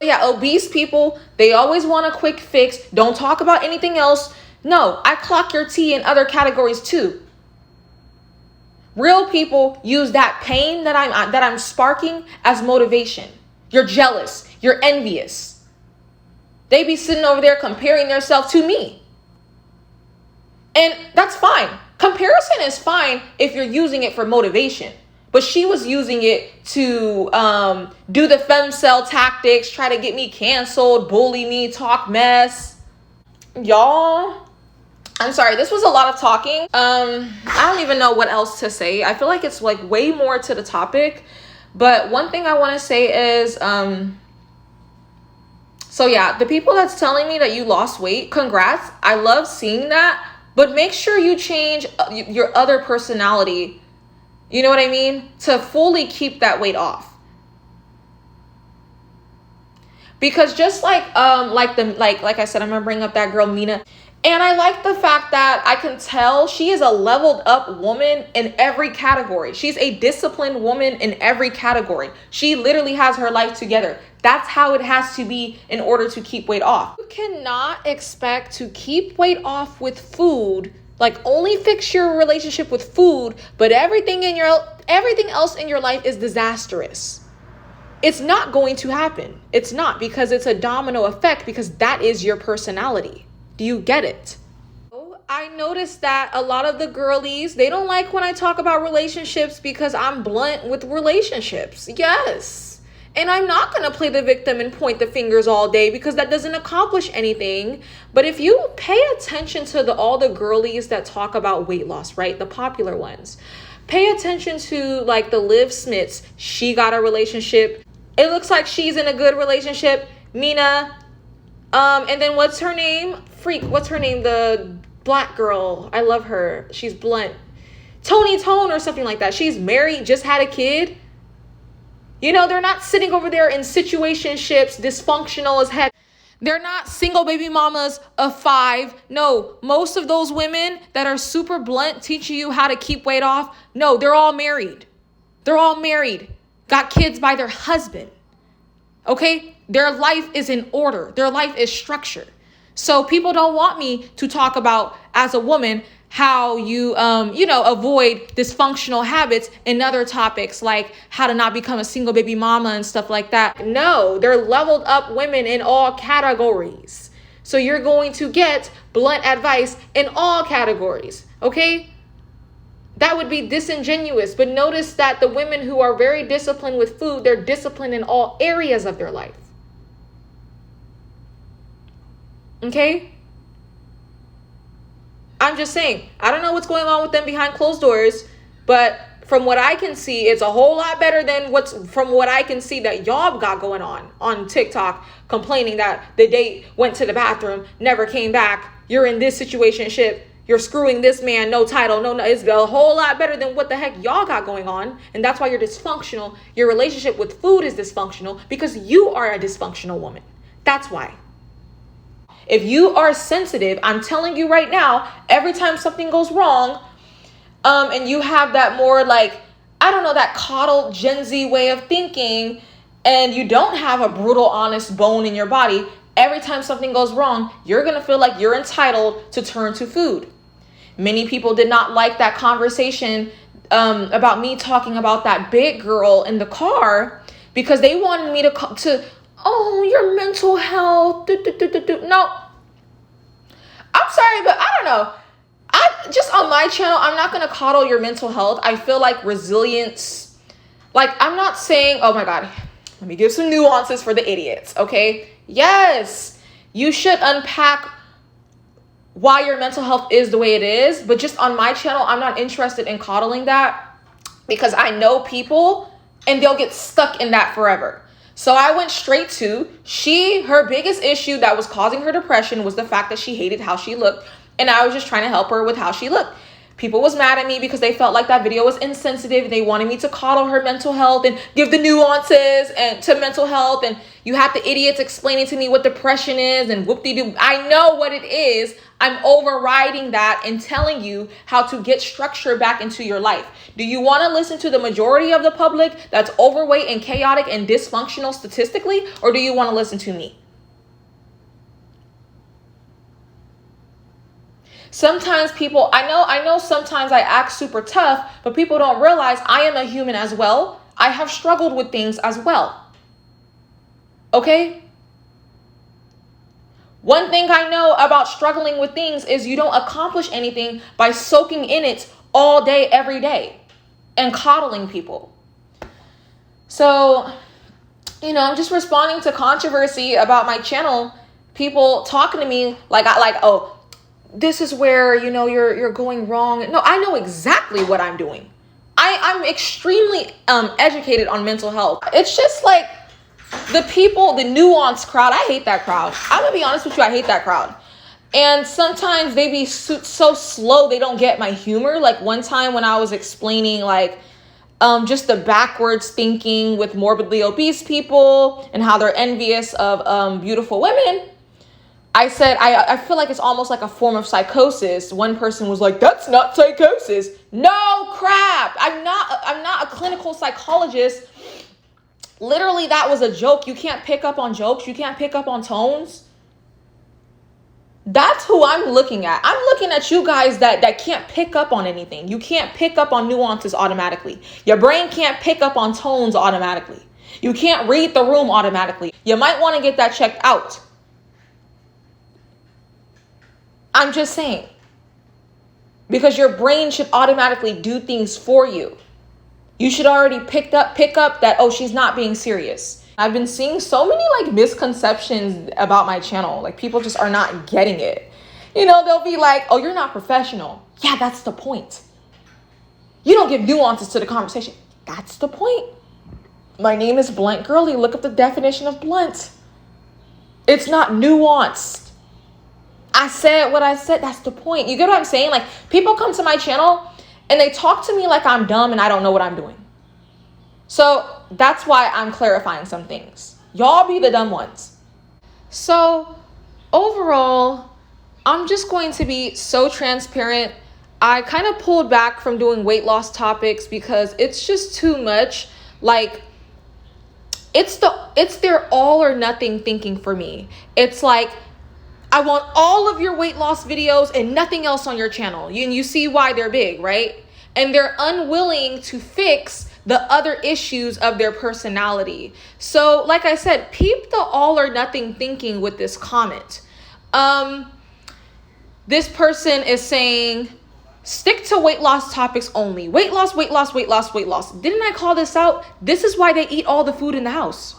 Speaker 1: Yeah, obese people, they always want a quick fix. Don't talk about anything else. No, I clock your T in other categories too. Real people use that pain that I'm sparking as motivation. You're jealous. You're envious. They be sitting over there comparing themselves to me. And that's fine. Comparison is fine if you're using it for motivation. But she was using it to do the femcel tactics, try to get me canceled, bully me, talk mess. Y'all, I'm sorry, this was a lot of talking. I don't even know what else to say. I feel like it's like way more to the topic. But one thing I want to say is, so yeah, the people that's telling me that you lost weight, congrats. I love seeing that. But make sure you change your other personality. You know what I mean? To fully keep that weight off. Because just like I said, I'm gonna bring up that girl Mina. And I like the fact that I can tell she is a leveled up woman in every category. She's a disciplined woman in every category. She literally has her life together. That's how it has to be in order to keep weight off. You cannot expect to keep weight off with food. Like only fix your relationship with food, but everything else in your life is disastrous. It's not going to happen. It's not, because it's a domino effect, because that is your personality. Do you get it? I noticed that a lot of the girlies, they don't like when I talk about relationships because I'm blunt with relationships. Yes. And I'm not going to play the victim and point the fingers all day, because that doesn't accomplish anything. But if you pay attention to all the girlies that talk about weight loss, right? The popular ones. Pay attention to like the Liv Smiths. She got a relationship. It looks like she's in a good relationship. Mina. And then what's her name? What's her name? The black girl. I love her. She's blunt. Tony Tone or something like that. She's married, just had a kid. You know, they're not sitting over there in situationships, dysfunctional as heck. They're not single baby mamas of 5. No, most of those women that are super blunt teaching you how to keep weight off, no, they're all married. They're all married. Got kids by their husband. Okay? Their life is in order. Their life is structured. So people don't want me to talk about, as a woman, how you, avoid dysfunctional habits and other topics like how to not become a single baby mama and stuff like that. No, they're leveled up women in all categories. So you're going to get blunt advice in all categories, okay? That would be disingenuous. But notice that the women who are very disciplined with food, they're disciplined in all areas of their life. Okay? I'm just saying, I don't know what's going on with them behind closed doors, but from what I can see, it's a whole lot better than from what I can see that y'all got going on TikTok, complaining that the date went to the bathroom, never came back. You're in this situationship. You're screwing this man, no title, no. It's a whole lot better than what the heck y'all got going on. And that's why you're dysfunctional. Your relationship with food is dysfunctional because you are a dysfunctional woman. That's why. If you are sensitive, I'm telling you right now, every time something goes wrong, and you have that more like, I don't know, that coddled Gen Z way of thinking, and you don't have a brutal, honest bone in your body, every time something goes wrong, you're going to feel like you're entitled to turn to food. Many people did not like that conversation about me talking about that big girl in the car, because they wanted me to oh, your mental health. No, I'm sorry, but I don't know. Just on my channel, I'm not going to coddle your mental health. I feel like resilience, like I'm not saying, oh my God, let me give some nuances for the idiots. Okay. Yes, you should unpack why your mental health is the way it is. But just on my channel, I'm not interested in coddling that, because I know people and they'll get stuck in that forever. So I went straight to her biggest issue that was causing her depression was the fact that she hated how she looked. And I was just trying to help her with how she looked. People was mad at me because they felt like that video was insensitive. They wanted me to coddle her mental health and give the nuances and to mental health. And you have the idiots explaining to me what depression is and whoop-de-doo. I know what it is. I'm overriding that and telling you how to get structure back into your life. Do you want to listen to the majority of the public that's overweight and chaotic and dysfunctional statistically? Or do you want to listen to me? Sometimes people, I know sometimes I act super tough, but people don't realize I am a human as well. I have struggled with things as well. Okay? One thing I know about struggling with things is you don't accomplish anything by soaking in it all day, every day, and coddling people. So, I'm just responding to controversy about my channel. People talking to me like, oh, this is where, you're going wrong. No, I know exactly what I'm doing. I'm extremely educated on mental health. It's just like the people, the nuance crowd. I hate that crowd. I'm gonna be honest with you. I hate that crowd. And sometimes they be so slow. They don't get my humor. Like one time when I was explaining just the backwards thinking with morbidly obese people and how they're envious of beautiful women. I said, I feel like it's almost like a form of psychosis. One person was like, that's not psychosis. No, crap. I'm not a clinical psychologist. Literally, that was a joke. You can't pick up on jokes. You can't pick up on tones. That's who I'm looking at. I'm looking at you guys that can't pick up on anything. You can't pick up on nuances automatically. Your brain can't pick up on tones automatically. You can't read the room automatically. You might want to get that checked out. I'm just saying. Because your brain should automatically do things for you. You should already pick up that, oh, she's not being serious. I've been seeing so many like misconceptions about my channel. Like people just are not getting it. You know, they'll be like, oh, you're not professional. Yeah, that's the point. You don't give nuances to the conversation. That's the point. My name is Blunt Girly. Look up the definition of blunt. It's not nuanced. I said what I said. That's the point. You get what I'm saying? Like people come to my channel and they talk to me like I'm dumb and I don't know what I'm doing. So that's why I'm clarifying some things. Y'all be the dumb ones. So overall, I'm just going to be so transparent. I kind of pulled back from doing weight loss topics because it's just too much. Like it's their all or nothing thinking for me. It's like, I want all of your weight loss videos and nothing else on your channel. You see why they're big, right? And they're unwilling to fix the other issues of their personality. So like I said, peep the all or nothing thinking with this comment. This person is saying, stick to weight loss topics only. Weight loss, weight loss, weight loss, weight loss. Didn't I call this out? This is why they eat all the food in the house.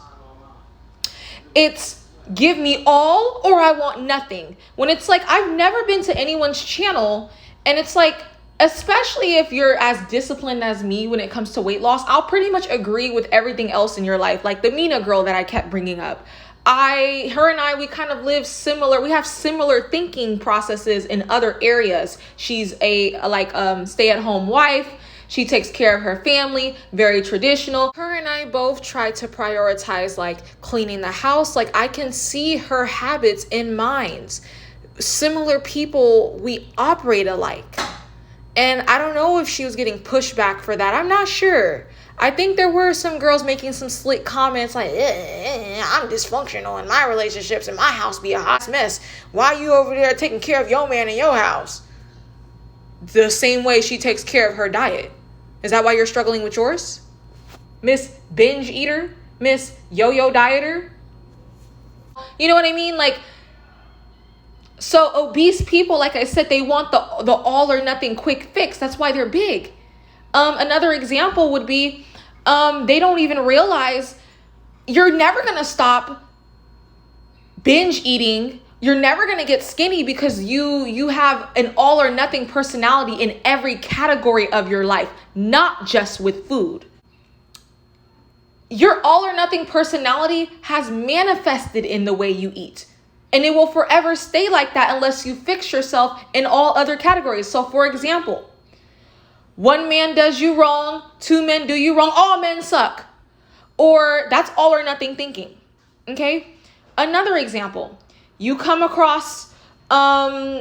Speaker 1: It's give me all or I want nothing. When it's like, I've never been to anyone's channel and it's like, especially if you're as disciplined as me when it comes to weight loss, I'll pretty much agree with everything else in your life. Like the Mina girl that I kept bringing up. Her and I, we kind of live similar. We have similar thinking processes in other areas. She's a stay-at-home wife. She takes care of her family, very traditional. Her and I both try to prioritize like cleaning the house. Like I can see her habits in mine. Similar people, we operate alike. And I don't know if she was getting pushback for that. I'm not sure. I think there were some girls making some slick comments like, I'm dysfunctional in my relationships and my house be a hot mess. Why you over there taking care of your man in your house? The same way she takes care of her diet. Is that why you're struggling with yours? Miss Binge Eater? Miss Yo-Yo Dieter? You know what I mean? Like, so obese people, like I said, they want the all or nothing quick fix. That's why they're big. Another example would be, they don't even realize you're never going to stop binge eating. You're never going to get skinny because you have an all or nothing personality in every category of your life, not just with food. Your all or nothing personality has manifested in the way you eat. And it will forever stay like that unless you fix yourself in all other categories. So for example, one man does you wrong, two men do you wrong, all men suck. Or that's all or nothing thinking. Okay? Another example, you come across a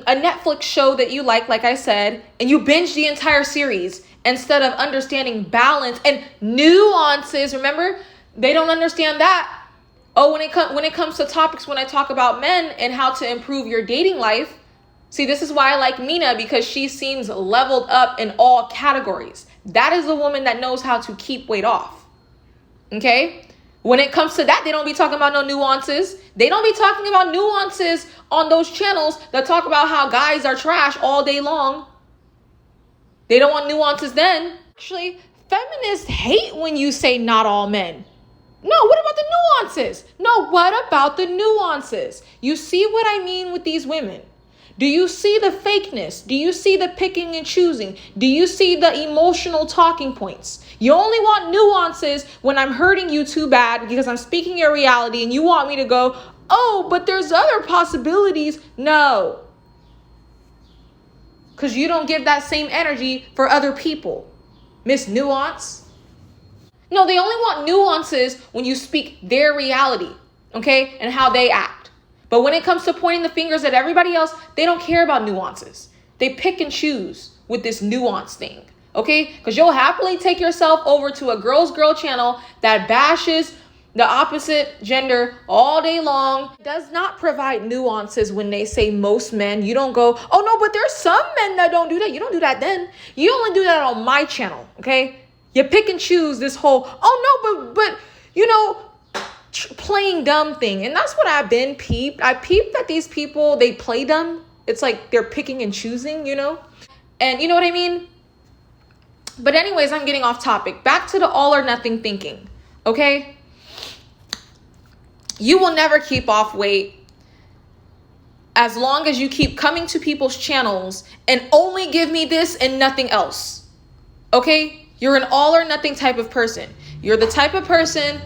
Speaker 1: Netflix show that you like I said, and you binge the entire series instead of understanding balance and nuances. Remember, they don't understand that. Oh, when it comes to topics, when I talk about men and how to improve your dating life, see, this is why I like Mina, because she seems leveled up in all categories. That is a woman that knows how to keep weight off. Okay? When it comes to that, they don't be talking about no nuances. They don't be talking about nuances on those channels that talk about how guys are trash all day long. They don't want nuances then. Actually, feminists hate when you say not all men. No, what about the nuances? No, what about the nuances? You see what I mean with these women? Do you see the fakeness? Do you see the picking and choosing? Do you see the emotional talking points? You only want nuances when I'm hurting you too bad because I'm speaking your reality and you want me to go, oh, but there's other possibilities. No. Because you don't give that same energy for other people. Miss Nuance. No, they only want nuances when you speak their reality, okay, and how they act. But when it comes to pointing the fingers at everybody else, they don't care about nuances. They pick and choose with this nuance thing, okay? Because you'll happily take yourself over to a girl channel that bashes the opposite gender all day long. It does not provide nuances when they say most men. You don't go, oh no, but there's some men that don't do that. You don't do that then. You only do that on my channel, okay? You pick and choose this whole, oh no, but you know, playing dumb thing. And that's what I've been peeped. I peeped that these people, they play dumb. It's like they're picking and choosing, you know? And you know what I mean? But anyways, I'm getting off topic. Back to the all or nothing thinking, okay? You will never keep off weight as long as you keep coming to people's channels and only give me this and nothing else, okay? You're an all or nothing type of person. You're the type of person,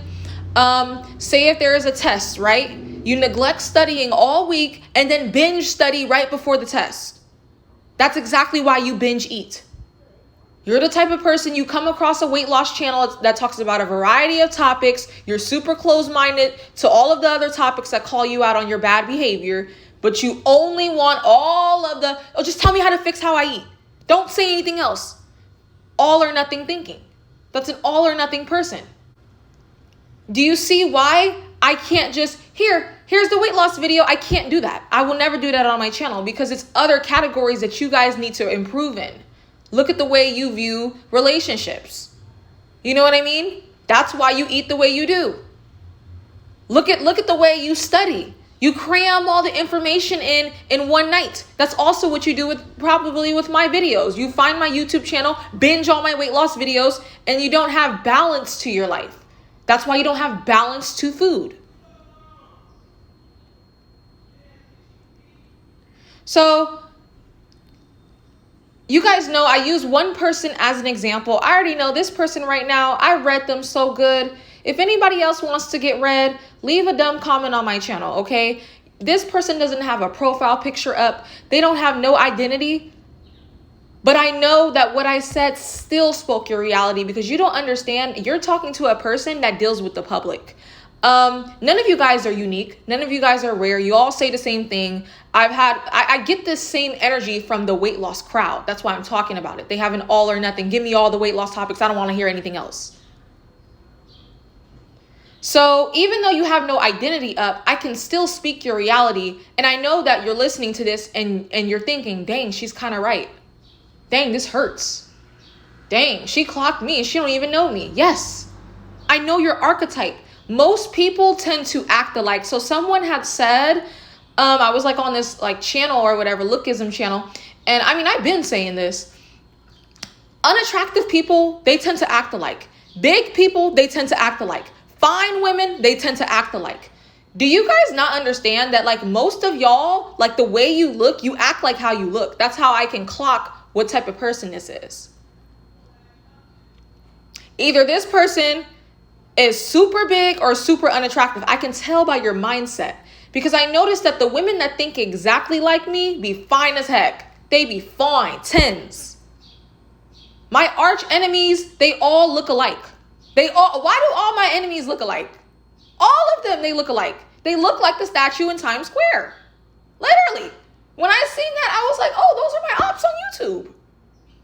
Speaker 1: say if there is a test, right? You neglect studying all week and then binge study right before the test. That's exactly why you binge eat. You're the type of person, you come across a weight loss channel that talks about a variety of topics. You're super close-minded to all of the other topics that call you out on your bad behavior, but you only want all of the, oh, just tell me how to fix how I eat. Don't say anything else. All or nothing thinking. That's an all or nothing person. Do you see why I can't just, here's the weight loss video. I can't do that. I will never do that on my channel because it's other categories that you guys need to improve in. Look at the way you view relationships. You know what I mean? That's why you eat the way you do. Look at the way you study. You cram all the information in one night. That's also what you do probably with my videos. You find my YouTube channel, binge all my weight loss videos, and you don't have balance to your life. That's why you don't have balance to food. So, you guys know I use one person as an example. I already know this person right now. I read them so good. If anybody else wants to get read, leave a dumb comment on my channel, okay? This person doesn't have a profile picture up. They don't have no identity. But I know that what I said still spoke your reality because you don't understand. You're talking to a person that deals with the public. None of you guys are unique. None of you guys are rare. You all say the same thing. I get this same energy from the weight loss crowd. That's why I'm talking about it. They have an all or nothing. Give me all the weight loss topics. I don't want to hear anything else. So even though you have no identity up, I can still speak your reality. And I know that you're listening to this and you're thinking, dang, she's kind of right. Dang, this hurts. Dang, she clocked me and she don't even know me. Yes, I know your archetype. Most people tend to act alike. So someone had said, I was like on this like channel or whatever, lookism channel. And I mean, I've been saying this. Unattractive people, they tend to act alike. Big people, they tend to act alike. Fine women, they tend to act alike. Do you guys not understand that like most of y'all, like the way you look, you act like how you look. That's how I can clock what type of person this is. Either this person is super big or super unattractive. I can tell by your mindset because I noticed that the women that think exactly like me be fine as heck. They be fine, 10s. My arch enemies, they all look alike. Why do all my enemies look alike? All of them, they look alike. They look like the statue in Times Square. Literally. When I seen that, I was like, oh, those are my ops on YouTube.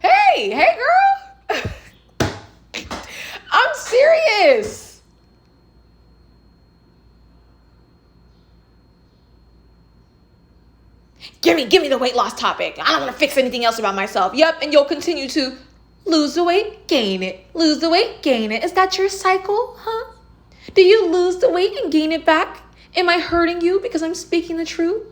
Speaker 1: Hey girl. I'm serious. Give me the weight loss topic. I don't want to fix anything else about myself. Yep, and you'll continue to lose the weight, gain it. Lose the weight, gain it. Is that your cycle, huh? Do you lose the weight and gain it back? Am I hurting you because I'm speaking the truth?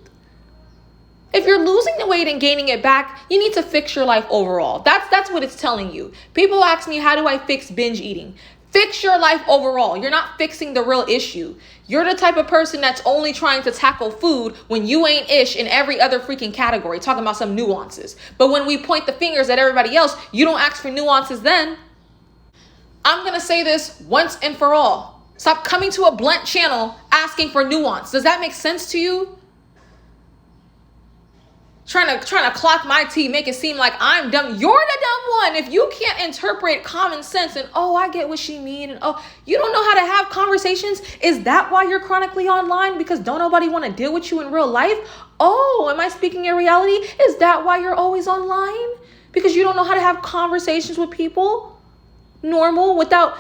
Speaker 1: If you're losing the weight and gaining it back, you need to fix your life overall. That's what it's telling you. People ask me, how do I fix binge eating? Fix your life overall. You're not fixing the real issue. You're the type of person that's only trying to tackle food when you ain't ish in every other freaking category, talking about some nuances. But when we point the fingers at everybody else, you don't ask for nuances then. I'm going to say this once and for all. Stop coming to a blunt channel asking for nuance. Does that make sense to you? Trying to clock my tea, make it seem like I'm dumb. You're the dumb one. If you can't interpret common sense and, oh, I get what she mean. And, oh, you don't know how to have conversations. Is that why you're chronically online? Because don't nobody want to deal with you in real life? Oh, am I speaking in reality? Is that why you're always online? Because you don't know how to have conversations with people? Normal without,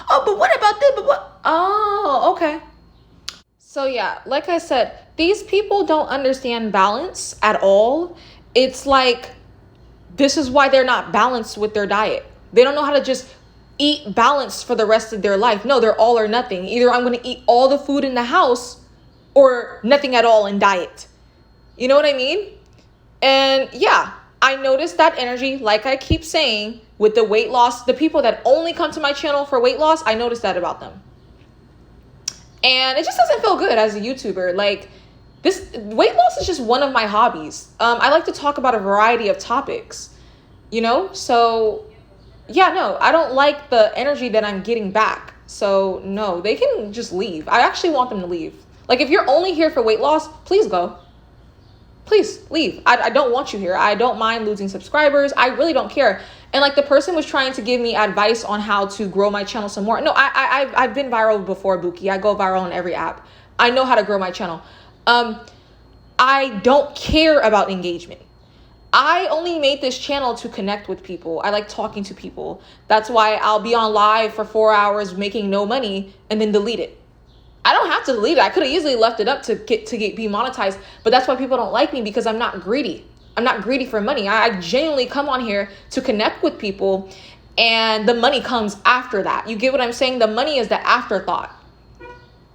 Speaker 1: but what about this? But what? Oh, okay. So yeah, like I said, these people don't understand balance at all. It's like, this is why they're not balanced with their diet. They don't know how to just eat balanced for the rest of their life. No, they're all or nothing. Either I'm going to eat all the food in the house or nothing at all and diet. You know what I mean? And yeah, I noticed that energy, like I keep saying, with the weight loss, the people that only come to my channel for weight loss, I noticed that about them. And it just doesn't feel good as a YouTuber. Like, this weight loss is just one of my hobbies. I like to talk about a variety of topics, you know? So yeah, no, I don't like the energy that I'm getting back. So no, they can just leave. I actually want them to leave. Like, if you're only here for weight loss, please go. Please leave. I don't want you here. I don't mind losing subscribers. I really don't care. And like, the person was trying to give me advice on how to grow my channel some more. No, I've been viral before, Buki. I go viral on every app. I know how to grow my channel. I don't care about engagement. I only made this channel to connect with people. I like talking to people. That's why I'll be on live for 4 hours making no money and then delete it. I don't have to delete it. I could have easily left it up to be monetized, but that's why people don't like me, because I'm not greedy. I'm not greedy for money. I genuinely come on here to connect with people, and the money comes after that. You get what I'm saying? The money is the afterthought.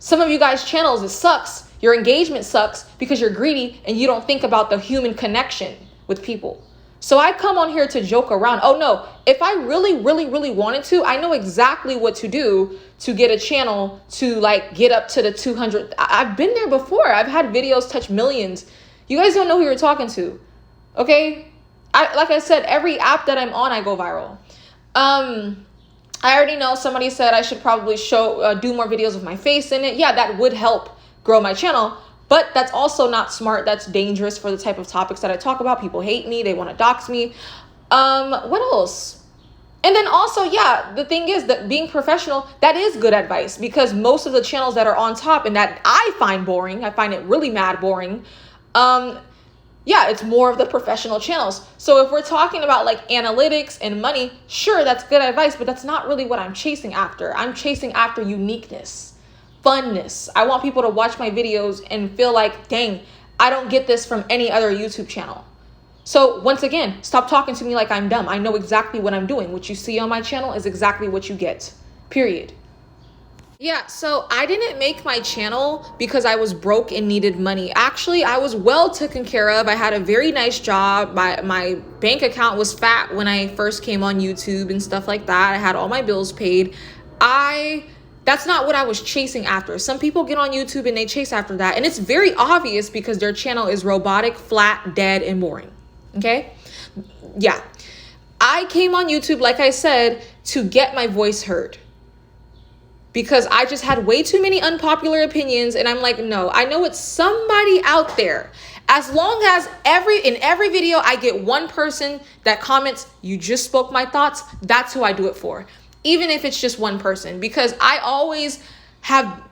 Speaker 1: Some of you guys' channels, it sucks. Your engagement sucks because you're greedy and you don't think about the human connection with people. So I come on here to joke around. Oh no, if I really, really, really wanted to, I know exactly what to do to get a channel to like get up to the 200. I've been there before. I've had videos touch millions. You guys don't know who you're talking to. Okay. Like I said, every app that I'm on, I go viral. I already know somebody said I should probably do more videos with my face in it. Yeah, that would help grow my channel. But that's also not smart. That's dangerous for the type of topics that I talk about. People hate me. They want to dox me. What else? And then also, yeah, the thing is that being professional, that is good advice, because most of the channels that are on top and that I find boring, I find it really mad boring. Yeah, it's more of the professional channels. So if we're talking about like analytics and money, sure, that's good advice, but that's not really what I'm chasing after. I'm chasing after uniqueness. Funness. I want people to watch my videos and feel like, dang, I don't get this from any other YouTube channel. So once again, stop talking to me like I'm dumb. I know exactly what I'm doing. What you see on my channel is exactly what you get. Period. Yeah, so I didn't make my channel because I was broke and needed money. Actually, I was well taken care of. I had a very nice job. My bank account was fat when I first came on YouTube and stuff like that. I had all my bills paid. That's not what I was chasing after. Some people get on YouTube and they chase after that. And it's very obvious because their channel is robotic, flat, dead, and boring. Okay? Yeah. I came on YouTube, like I said, to get my voice heard. Because I just had way too many unpopular opinions. And I'm like, no, I know it's somebody out there. As long as in every video I get one person that comments, you just spoke my thoughts, that's who I do it for. Even if it's just one person, because I always have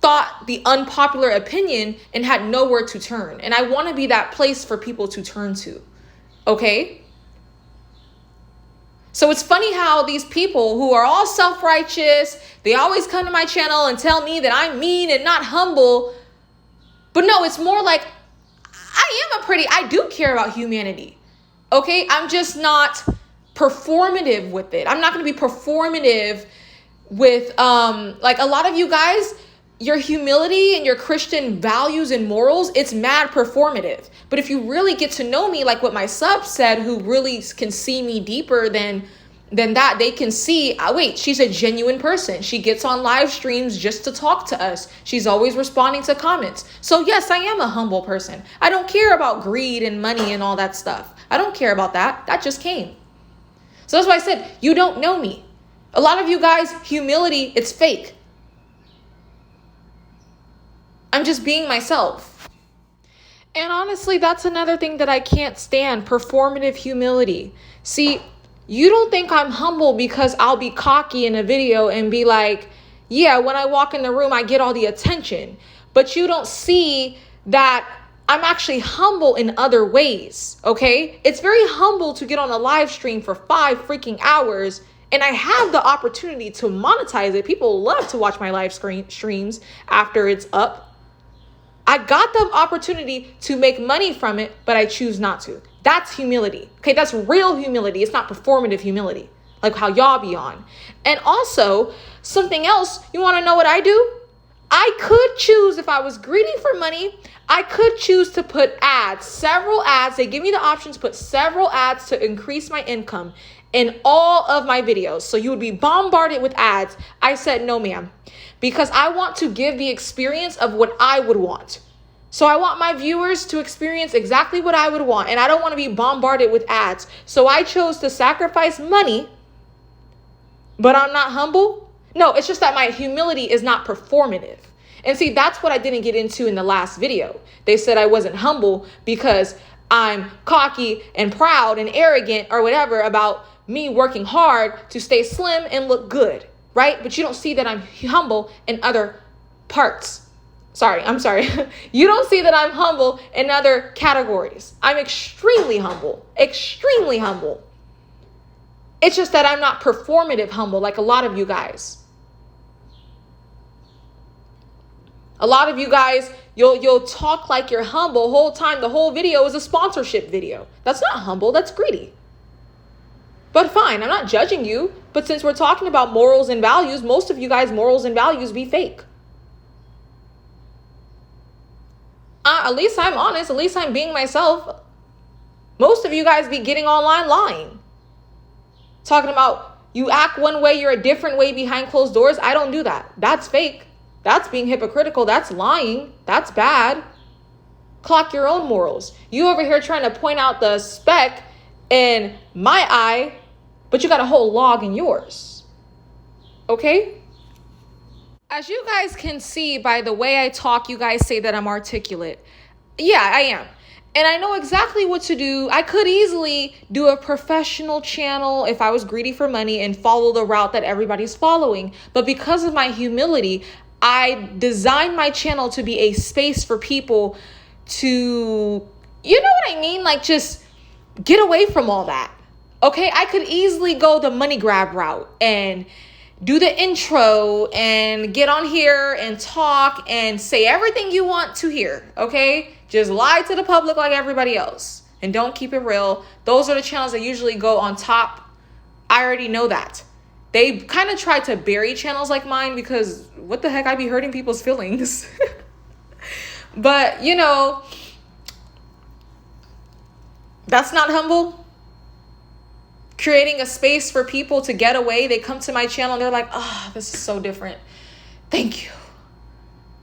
Speaker 1: thought the unpopular opinion and had nowhere to turn. And I want to be that place for people to turn to. Okay? So it's funny how these people who are all self-righteous, they always come to my channel and tell me that I'm mean and not humble. But no, it's more like I do care about humanity. Okay? I'm just not performative with it. I'm not going to be performative with like a lot of you guys, your humility and your Christian values and morals, it's mad performative. But if you really get to know me, like what my sub said, who really can see me deeper than that, they can see, wait, she's a genuine person. She gets on live streams just to talk to us. She's always responding to comments. So yes, I am a humble person. I don't care about greed and money and all that stuff. I don't care about that. That just came. So that's why I said, you don't know me. A lot of you guys, humility, it's fake. I'm just being myself. And honestly, that's another thing that I can't stand, performative humility. See, you don't think I'm humble because I'll be cocky in a video and be like, yeah, when I walk in the room, I get all the attention. But you don't see that I'm actually humble in other ways, okay? It's very humble to get on a live stream for 5 freaking hours, and I have the opportunity to monetize it. People love to watch my live streams after it's up. I got the opportunity to make money from it, but I choose not to. That's humility, okay? That's real humility. It's not performative humility. like how y'all be on. And also, something else, you want to know what I do? I could choose, if I was greedy for money, I could choose to put ads, several ads. They give me the option to put several ads to increase my income in all of my videos. So you would be bombarded with ads. I said, no, ma'am, because I want to give the experience of what I would want. So I want my viewers to experience exactly what I would want. And I don't want to be bombarded with ads. So I chose to sacrifice money, but I'm not humble. No, it's just that my humility is not performative. And see, that's what I didn't get into in the last video. They said I wasn't humble because I'm cocky and proud and arrogant or whatever about me working hard to stay slim and look good, right? But you don't see that I'm humble in other parts. I'm sorry. You don't see that I'm humble in other categories. I'm extremely humble, extremely humble. It's just that I'm not performative humble like a lot of you guys. A lot of you guys, you'll talk like you're humble the whole time. The whole video is a sponsorship video. That's not humble, that's greedy. But fine, I'm not judging you. But since we're talking about morals and values, most of you guys' morals and values be fake. At least I'm honest. At least I'm being myself. Most of you guys be getting online lying. Talking about you act one way, you're a different way behind closed doors. I don't do that. That's fake. That's being hypocritical. That's lying. That's bad. Clock your own morals. You over here trying to point out the speck in my eye, but you got a whole log in yours. Okay? As you guys can see by the way I talk, you guys say that I'm articulate. Yeah, I am. And I know exactly what to do. I could easily do a professional channel if I was greedy for money and follow the route that everybody's following. But because of my humility, I designed my channel to be a space for people to, you know what I mean? Like just get away from all that. Okay, I could easily go the money grab route and do the intro and get on here and talk and say everything you want to hear, okay? Just lie to the public like everybody else and don't keep it real. Those are the channels that usually go on top. I already know that. They kind of try to bury channels like mine because what the heck, I be hurting people's feelings. But, you know, that's not humble. Creating a space for people to get away. They come to my channel and they're like, oh, this is so different. Thank you.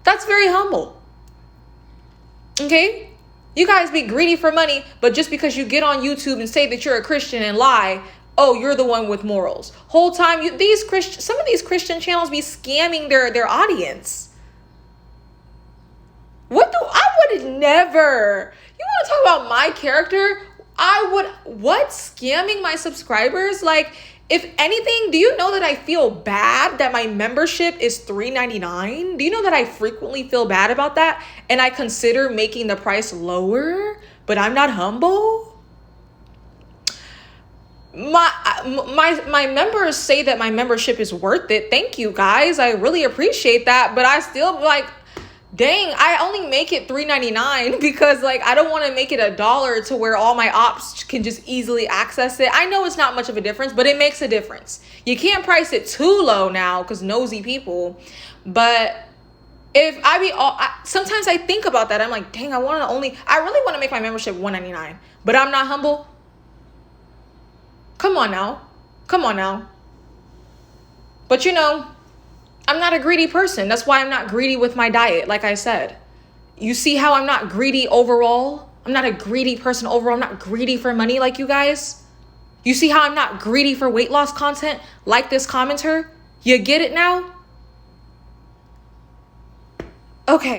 Speaker 1: That's very humble. Okay? You guys be greedy for money, but just because you get on YouTube and say that you're a Christian and lie, oh, you're the one with morals. Whole time, some of these Christian channels be scamming their audience. I would never. You want to talk about my character? Scamming my subscribers? Like, if anything, do you know that I feel bad that my membership is $3.99? Do you know that I frequently feel bad about that? And I consider making the price lower, but I'm not humble? My members say that my membership is worth it. Thank you guys. I really appreciate that. But I still like, dang, I only make it $3.99 because like I don't want to make it $1 to where all my ops can just easily access it. I know it's not much of a difference, but it makes a difference. You can't price it too low now because nosy people. But if sometimes I think about that. I'm like, dang, I really want to make my membership $1.99, but I'm not humble. Come on now. But you know, I'm not a greedy person. That's why I'm not greedy with my diet, like I said. You see how I'm not greedy overall? I'm not a greedy person overall. I'm not greedy for money like you guys. You see how I'm not greedy for weight loss content like this commenter? You get it now? Okay.